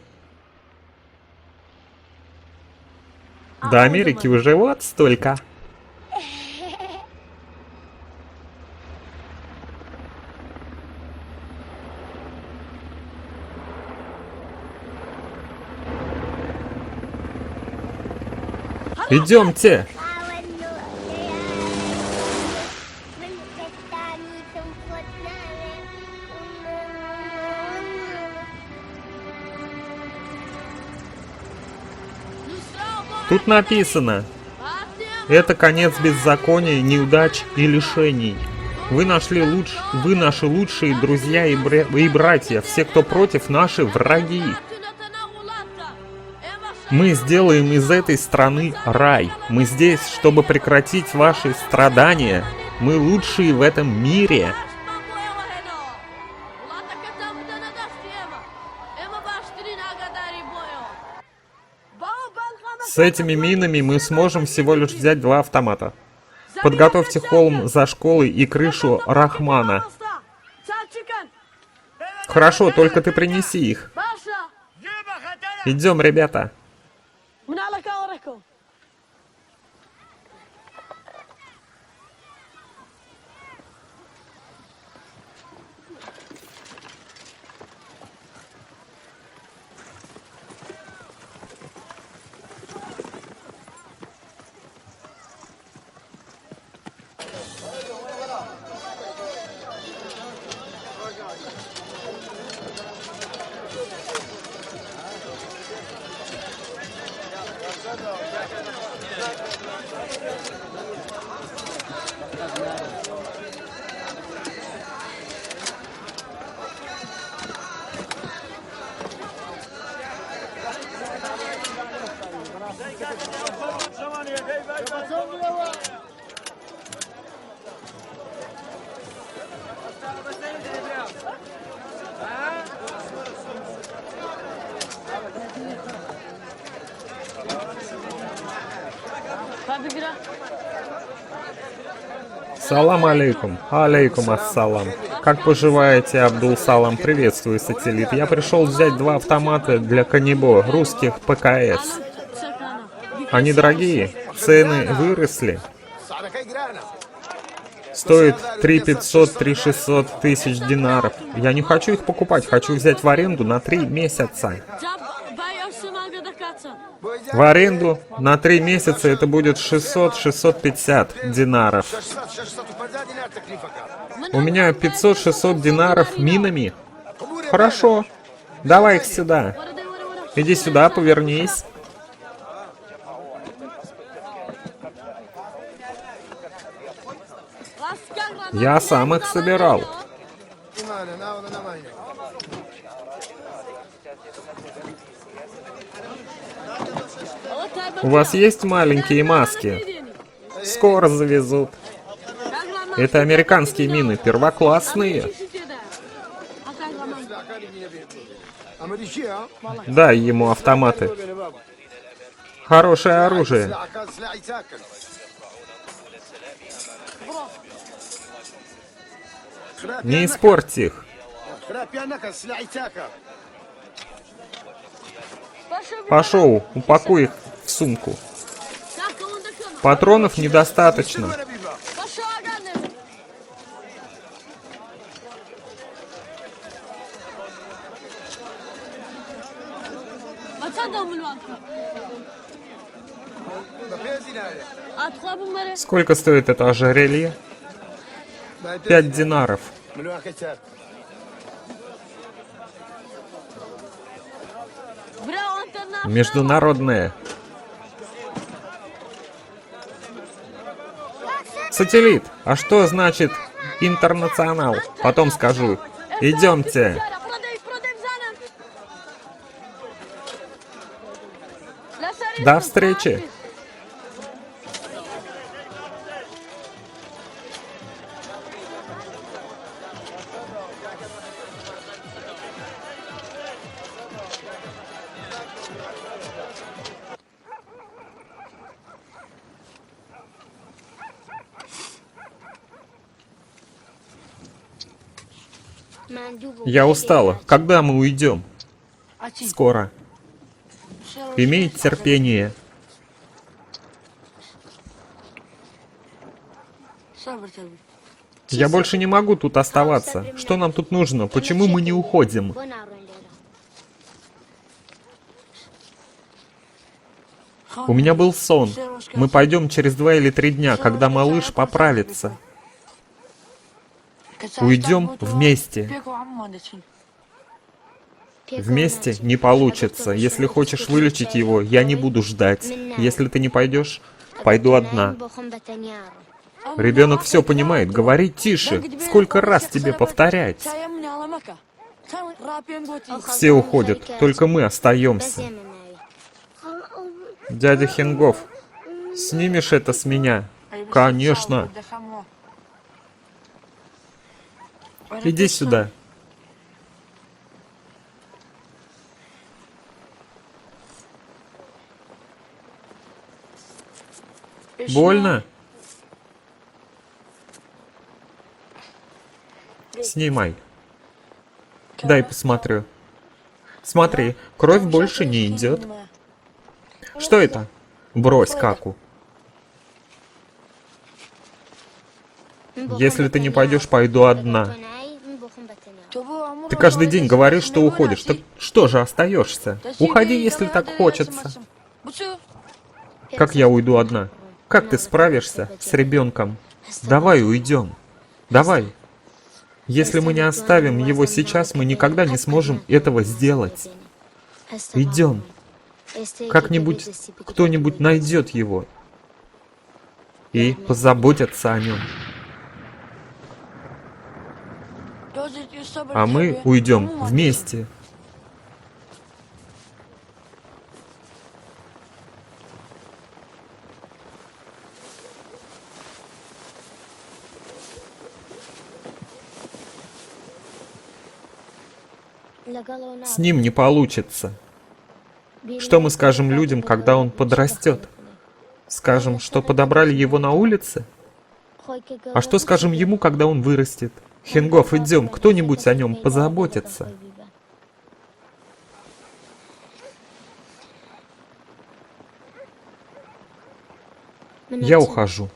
До Америки уже вот столько. Идемте. Тут написано: это конец беззакония, неудач и лишений. Вы наши лучшие друзья и братья. Все, кто против, наши враги. Мы сделаем из этой страны рай. Мы здесь, чтобы прекратить ваши страдания. Мы лучшие в этом мире. С этими минами мы сможем всего лишь взять 2 автомата. Подготовьте холм за школой и крышу Рахмана. Хорошо, только ты принеси их. Идем, ребята. بقرا Салам алейкум. Алейкум ассалам. Как поживаете, Абдул-Салам? Приветствую, сателлит. Я пришел взять 2 автомата для Канибо, русских ПКС. سكانة Они дорогие, цены выросли. Стоит 3500-3600 тысяч динаров. Я не хочу их покупать, хочу взять в аренду на 3 месяца. جاب باي او سما قدكاتسا В аренду на 3 месяца это будет 600-650 динаров. У меня 500-600 динаров минами. Хорошо, давай их сюда. Иди сюда, повернись. Я сам их собирал. У вас есть маленькие маски? Скоро завезут. Это американские мины, первоклассные. Дай ему автоматы. Хорошее оружие. Не испорть их. Пошел, упакуй их в сумку. Патронов недостаточно. Сколько стоит это ожерелье? 5 динаров. Международное. Сателлит, а что значит интернационал? Потом скажу. Идемте. До встречи. Я устала. Когда мы уйдем? Скоро. Имей терпение. Я больше не могу тут оставаться. Что нам тут нужно? Почему мы не уходим? У меня был сон. Мы пойдем через 2 или 3 дня, когда малыш поправится. Уйдем вместе. Вместе не получится. Если хочешь вылечить его, я не буду ждать. Если ты не пойдешь, пойду одна. Ребенок все понимает. Говори тише. Сколько раз тебе повторять? Все уходят, только мы остаемся. Дядя Хенгов, снимешь это с меня? Конечно. Иди сюда. Больно? Снимай. Дай посмотрю. Смотри, кровь больше не идет. Что это? Брось каку. Если ты не пойдешь, пойду одна. Ты каждый день говоришь, что уходишь. Так что же остаешься? Уходи, если так хочется. Как я уйду одна? Как ты справишься с ребенком? Давай уйдем. Давай. Если мы не оставим его сейчас, мы никогда не сможем этого сделать. Идем. Как-нибудь кто-нибудь найдет его и позаботится о нем. А мы уйдем вместе. С ним не получится. Что мы скажем людям, когда он подрастет? Скажем, что подобрали его на улице? А что скажем ему, когда он вырастет? Хенгоф, идем, кто-нибудь о нем позаботится. Я ухожу.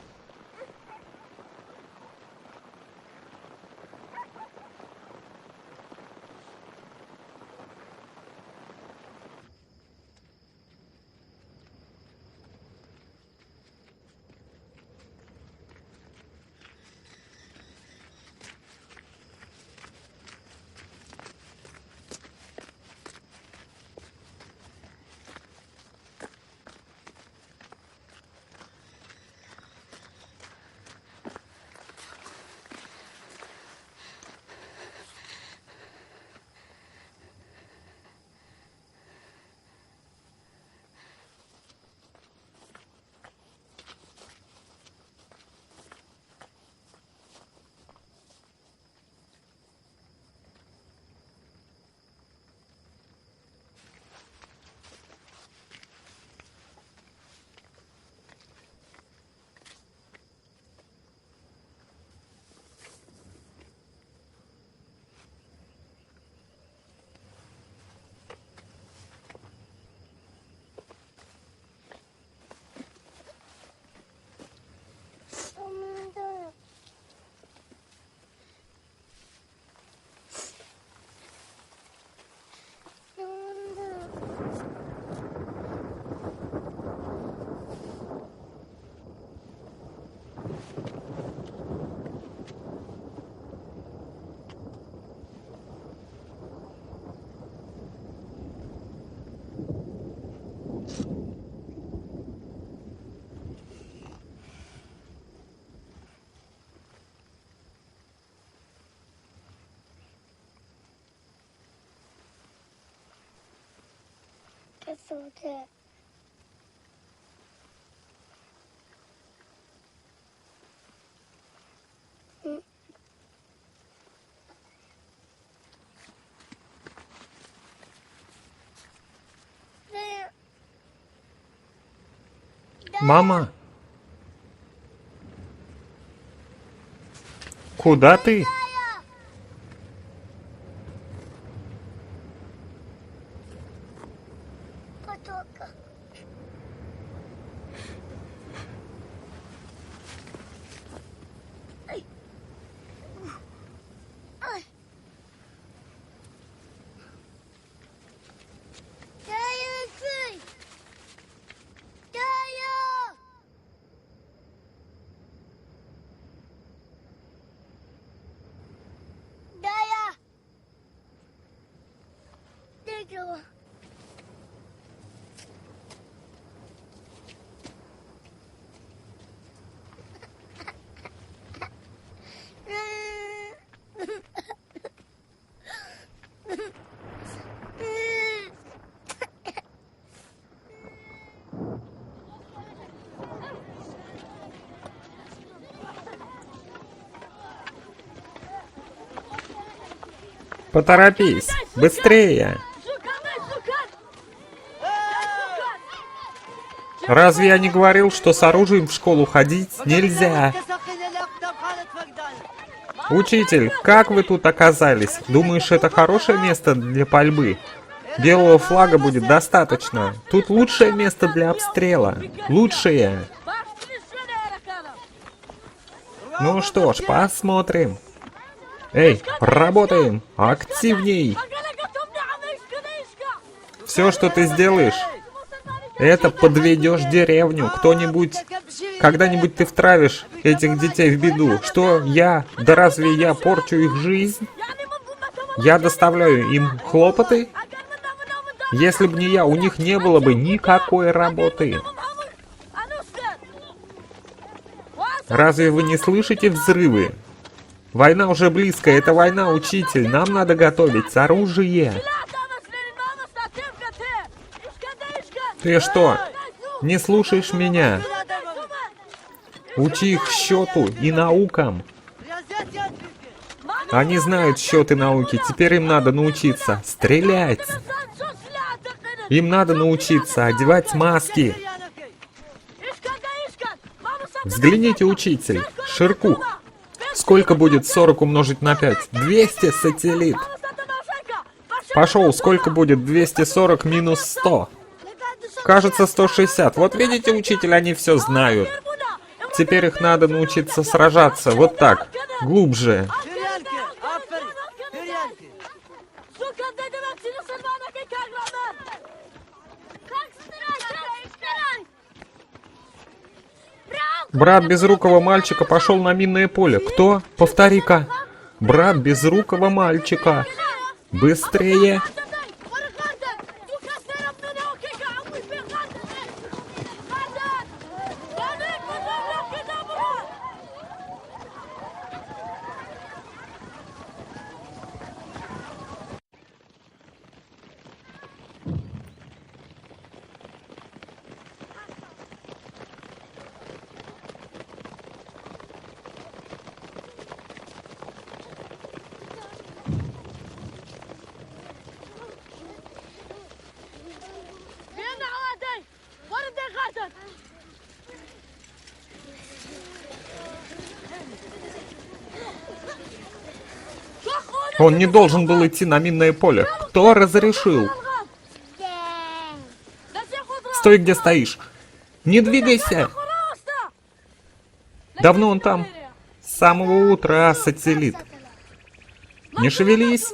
Мама? Куда ты? Поторопись, быстрее! Разве я не говорил, что с оружием в школу ходить нельзя? Учитель, как вы тут оказались? Думаешь, это хорошее место для пальбы? Белого флага будет достаточно. Тут лучшее место для обстрела. Лучшее. Ну что ж, посмотрим. Эй, работаем! Активней! Все, что ты сделаешь, это подведешь деревню. Кто-нибудь... Когда-нибудь ты втравишь этих детей в беду. Что, я? Да разве я порчу их жизнь? Я доставляю им хлопоты? Если бы не я, у них не было бы никакой работы. Разве вы не слышите взрывы? Война уже близко, это война, учитель. Нам надо готовить оружие. Ты что, не слушаешь меня? Учи их счету и наукам. Они знают счет и науки, теперь им надо научиться стрелять. Им надо научиться одевать маски. Взгляните, учитель. Ширкух. Сколько будет 40 умножить на 5? 200, сателлит. Пошел, сколько будет 240 минус 100? Кажется, 160. Вот видите, учитель, они все знают. Теперь их надо научиться сражаться. Вот так. Глубже. Hüryanki. Aferin. Hüryanki. Sukat ne demek senin sırmanaki kahraman? Брат безрукого мальчика пошел на минное поле. Кто? Повтори-ка. Брат безрукого мальчика. Быстрее. Он не должен был идти на минное поле. Кто разрешил? Стой, где стоишь. Не двигайся. Давно он там? С самого утра, сателлит. Не шевелись.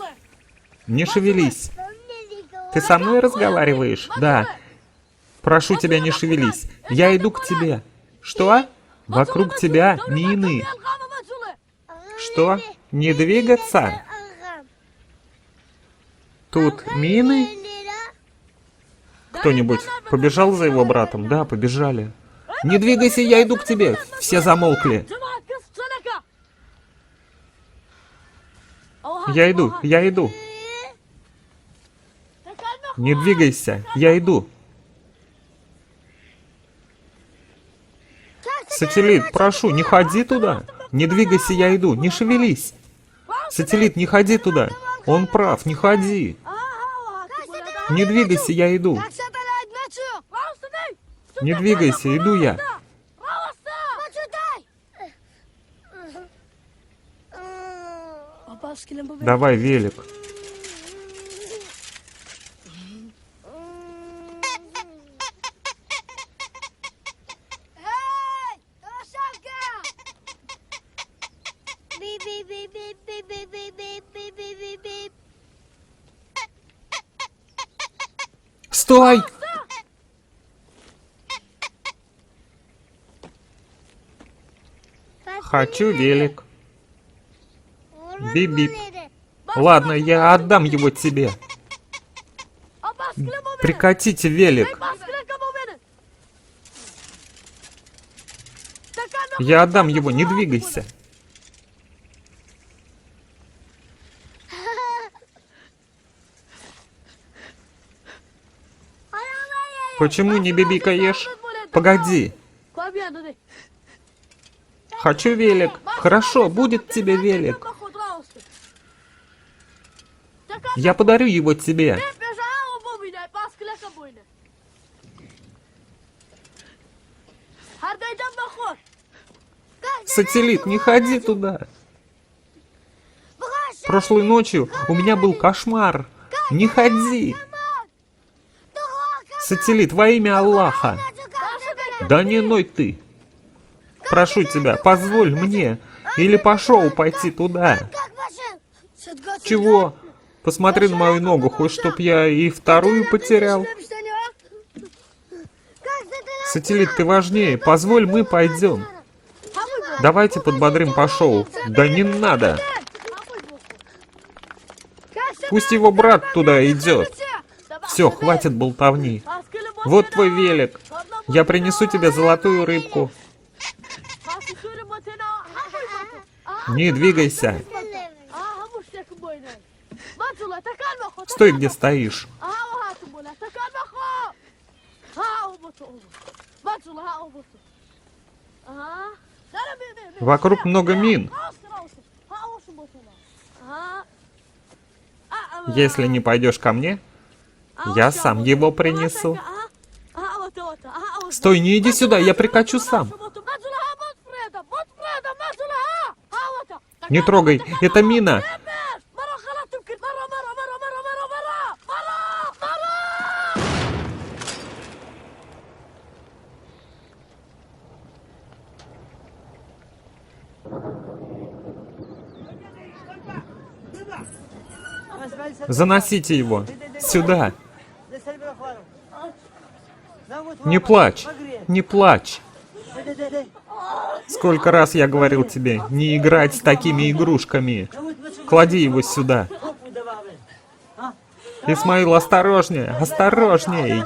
Не шевелись. Ты со мной разговариваешь? Да. Прошу тебя, не шевелись. Я иду к тебе. Что? Вокруг тебя мины. Что? Не двигаться? Тут мины? Кто-нибудь побежал за его братом? Да, побежали. Не двигайся, я иду к тебе. Все замолкли. Я иду, я иду. Не двигайся, я иду. Сателлит, прошу, не ходи туда. Не двигайся, я иду. Не шевелись. Сателлит, не ходи туда. Он прав, не ходи. Не двигайся, я иду. Не двигайся, иду я. Давай велик. Стой! Хочу велик. Бип-бип. Ладно, я отдам его тебе. Прекратите велик. Я отдам его, не двигайся. Почему не бибикаешь? Погоди. Хочу велик. Хорошо, будет тебе велик. Я подарю его тебе. Сателлит, не ходи туда. Прошлой ночью у меня был кошмар. Не ходи. Сателлит, во имя Аллаха. Да не ной ты. Прошу тебя, позволь мне. Или пошел пойти туда. Чего? Посмотри на мою ногу, хоть чтоб я и вторую потерял. Сателлит, ты важнее. Позволь, мы пойдем. Давайте подбодрим Пашоу. Да не надо. Пусть его брат туда идет. Все, хватит болтовни. Вот твой велик. Я принесу тебе золотую рыбку. Не двигайся. Стой, где стоишь. Вокруг много мин. Если не пойдешь ко мне, я сам его принесу. Стой, не иди сюда, я прикачу сам. Не трогай, это мина! مرة غلط يمكن مرة. Заносите его! Сюда! Не плачь! Не плачь! Сколько раз я говорил тебе, не играть с такими игрушками! Клади его сюда! Исмаил, осторожнее! Осторожней!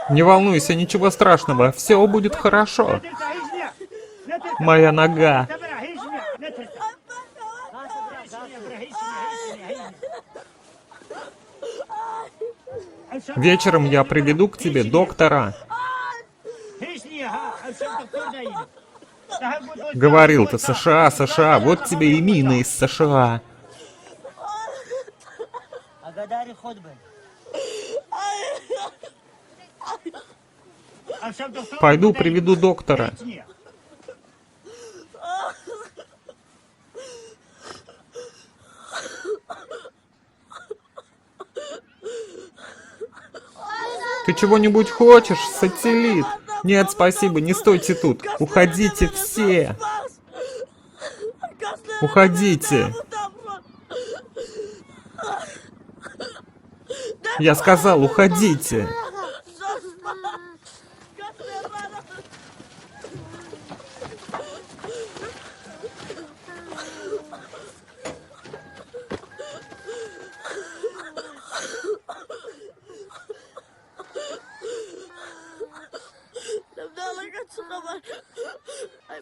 Не волнуйся, ничего страшного, все будет хорошо. Моя нога. Вечером я приведу к тебе доктора. Говорил ты, США, США, вот тебе и мины из США. Пойду приведу доктора. Ты чего-нибудь хочешь, сателлит? Нет, спасибо, не стойте тут. Уходите все. Уходите. Я сказал, уходите.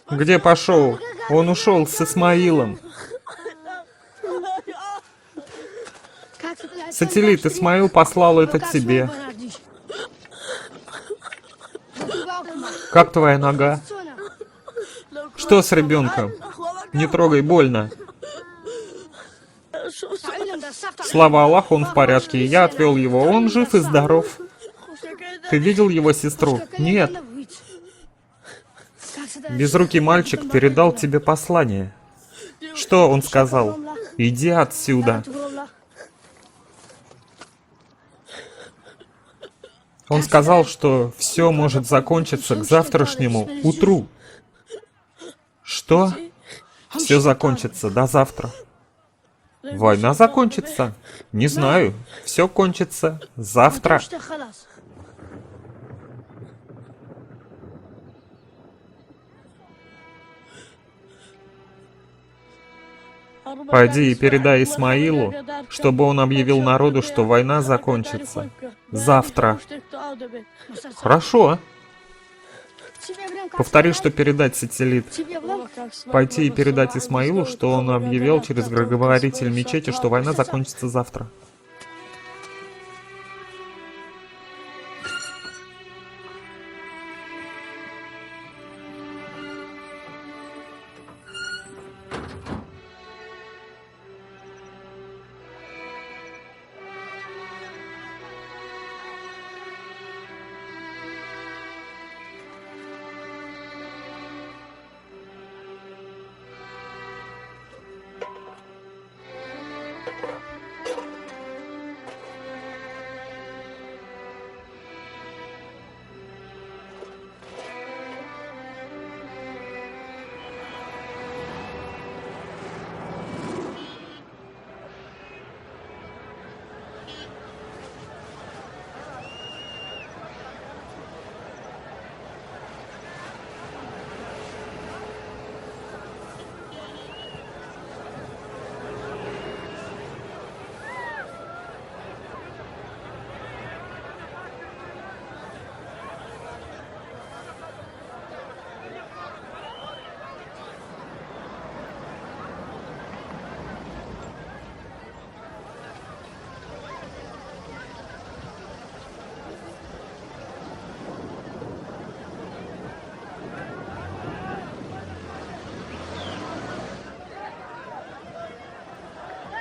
Где пошел? Он ушел с Исмаилом. Сателлит, Исмаил послал это тебе. Как твоя нога? Что с ребенком? Не трогай, больно. Слава Аллаху, он в порядке. Я отвел его, он жив и здоров. Ты видел его сестру? Нет. Безрукий мальчик передал тебе послание. Что он сказал? Иди отсюда. Он сказал, что все может закончиться к завтрашнему утру. Что? Все закончится до завтра. Война закончится? Не знаю. Все кончится завтра. Пойди и передай Исмаилу, чтобы он объявил народу, что война закончится завтра. Хорошо. Повтори, что передать, сателлит. Пойти и передать Исмаилу, что он объявил через громкоговоритель мечети, что война закончится завтра.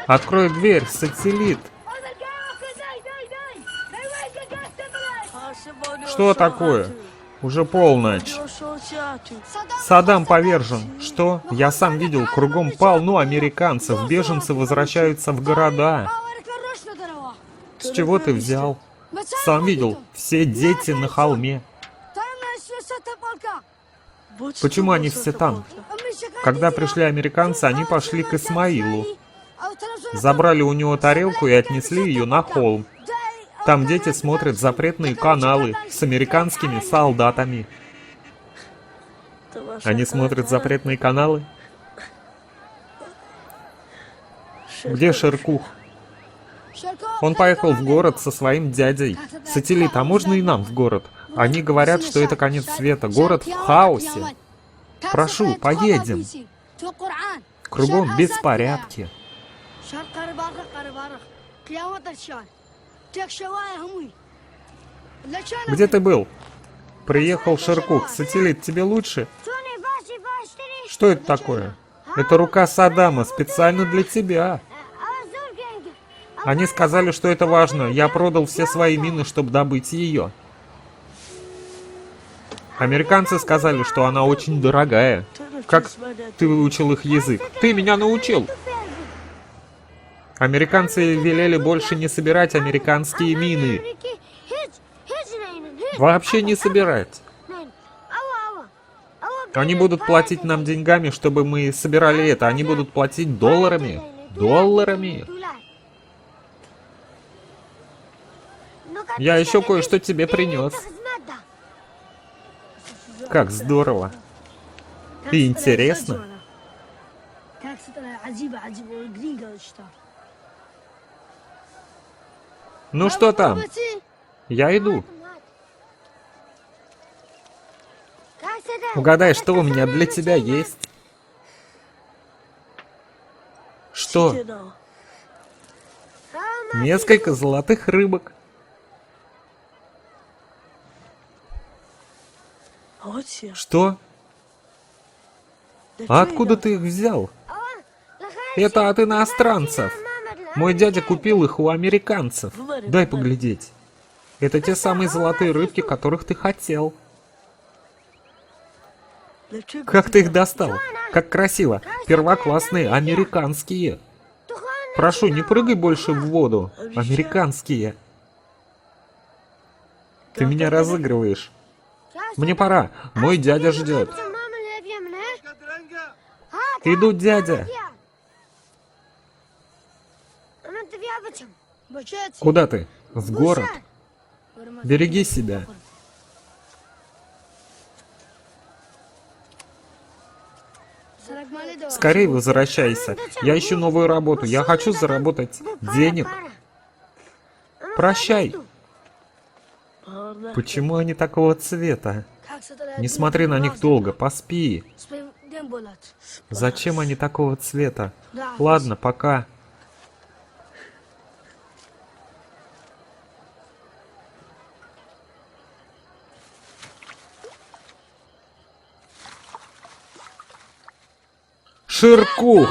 Открой дверь, сателлит. Что такое? Уже полночь. Саддам повержен. Что? Я сам видел, кругом полно американцев. Беженцы возвращаются в города. С чего ты взял? Сам видел, все дети на холме. Почему они все там? Когда пришли американцы, они пошли к Исмаилу. Забрали у него тарелку и отнесли ее на холм. Там дети смотрят запретные каналы с американскими солдатами. Они смотрят запретные каналы? Где Шеркух? Он поехал в город со своим дядей. Сателлит, а можно и нам в город? Они говорят, что это конец света. Город в хаосе. Прошу, поедем. Кругом беспорядки. Где ты был? Приехал Шеркух. Сателлит, тебе лучше? Что это такое? Это рука Саддама, специально для тебя. Они сказали, что это важно. Я продал все свои мины, чтобы добыть ее. Американцы сказали, что она очень дорогая. Как ты выучил их язык? Ты меня научил! Американцы велели больше не собирать американские мины. Вообще не собирать. Они будут платить нам деньгами, чтобы мы собирали это. Они будут платить долларами. Долларами. Я еще кое-что тебе принес. Как здорово. И интересно. Ну что там? Я иду. Угадай, что у меня для тебя есть. Что? Несколько золотых рыбок. Что? А откуда ты их взял? Это от иностранцев. Мой дядя купил их у американцев. Дай поглядеть. Это те самые золотые рыбки, которых ты хотел. Как ты их достал? Как красиво. Первоклассные, американские. Прошу, не прыгай больше в воду. Американские. Ты меня разыгрываешь. Мне пора. Мой дядя ждет. Иду, дядя. Куда ты? В город. Береги себя. Скорее возвращайся. Я ищу новую работу. Я хочу заработать денег. Прощай. Почему они такого цвета? Не смотри на них долго, поспи. Зачем они такого цвета? Ладно, пока. Шеркух!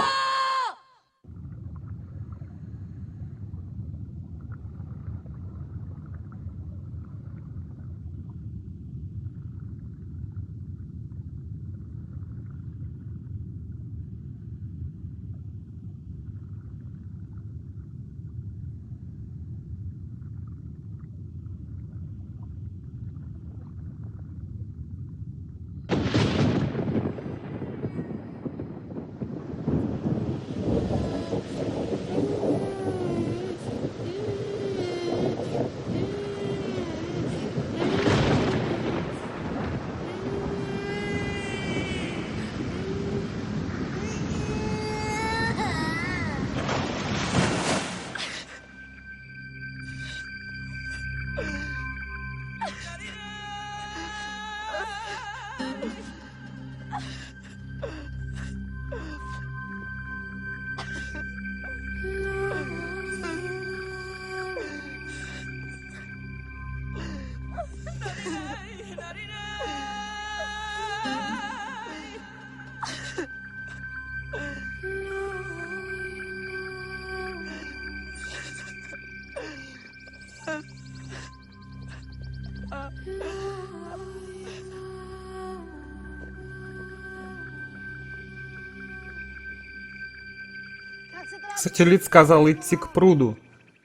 Сателлит сказал идти к пруду.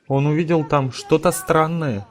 Он увидел там что-то странное.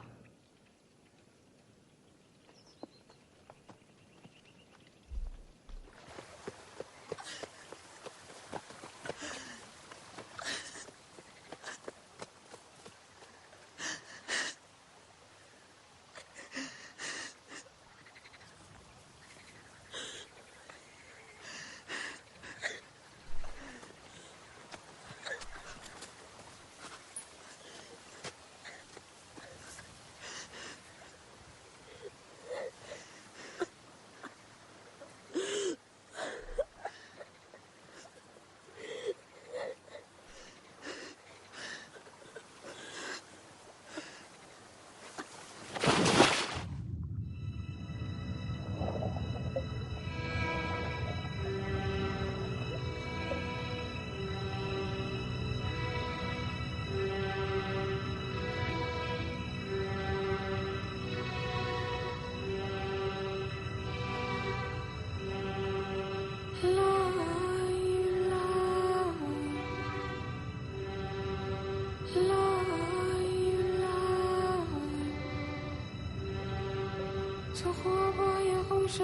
تو خوابای قوش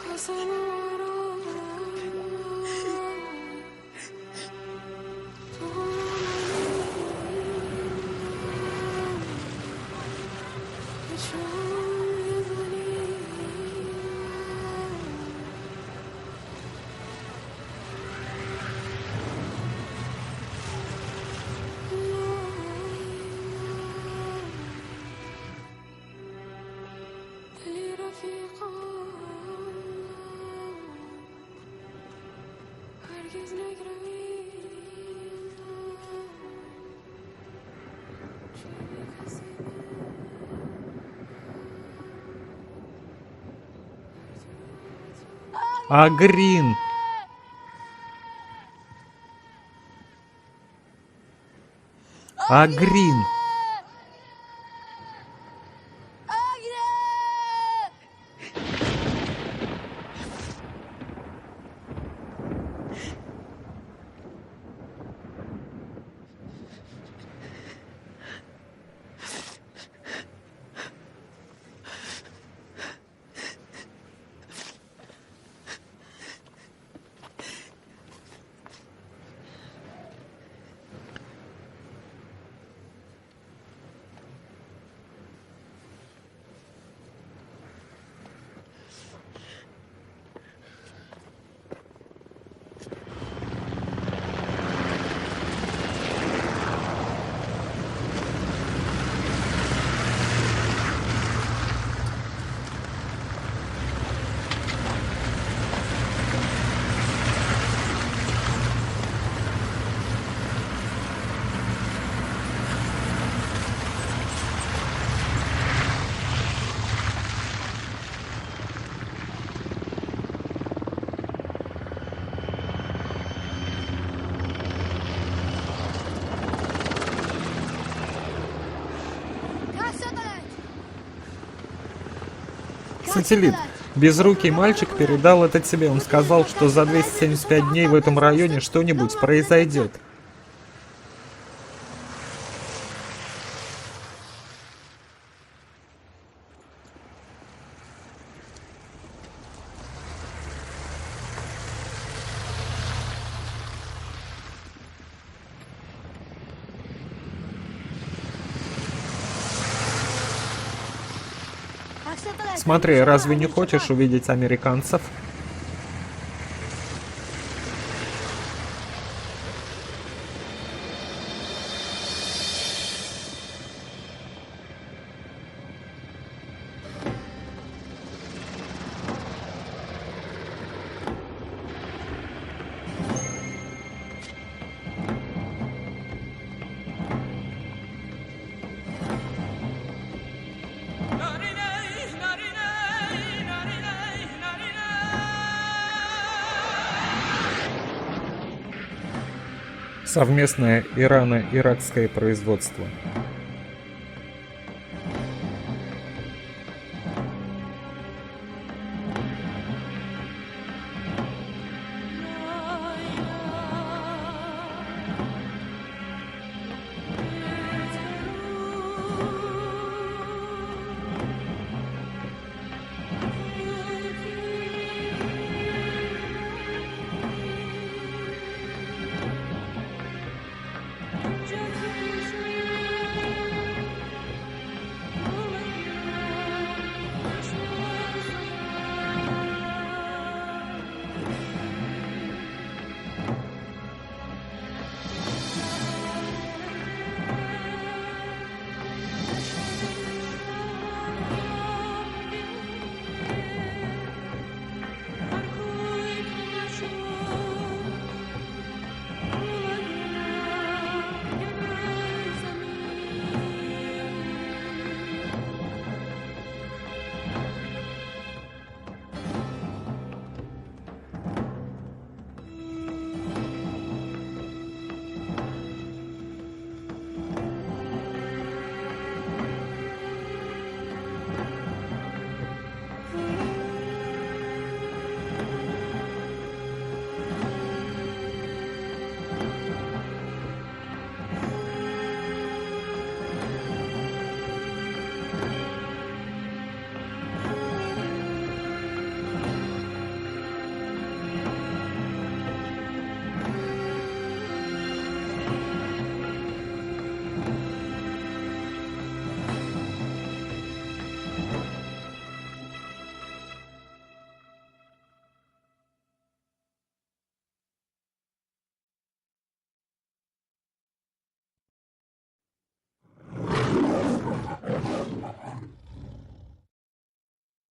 قسم آرام تو Агрин! Агрин! Сателлит. Безрукий мальчик передал это тебе. Он сказал, что за 275 дней в этом районе что-нибудь произойдет. Смотри, разве не хочешь увидеть американцев? Совместное ирано-иракское производство.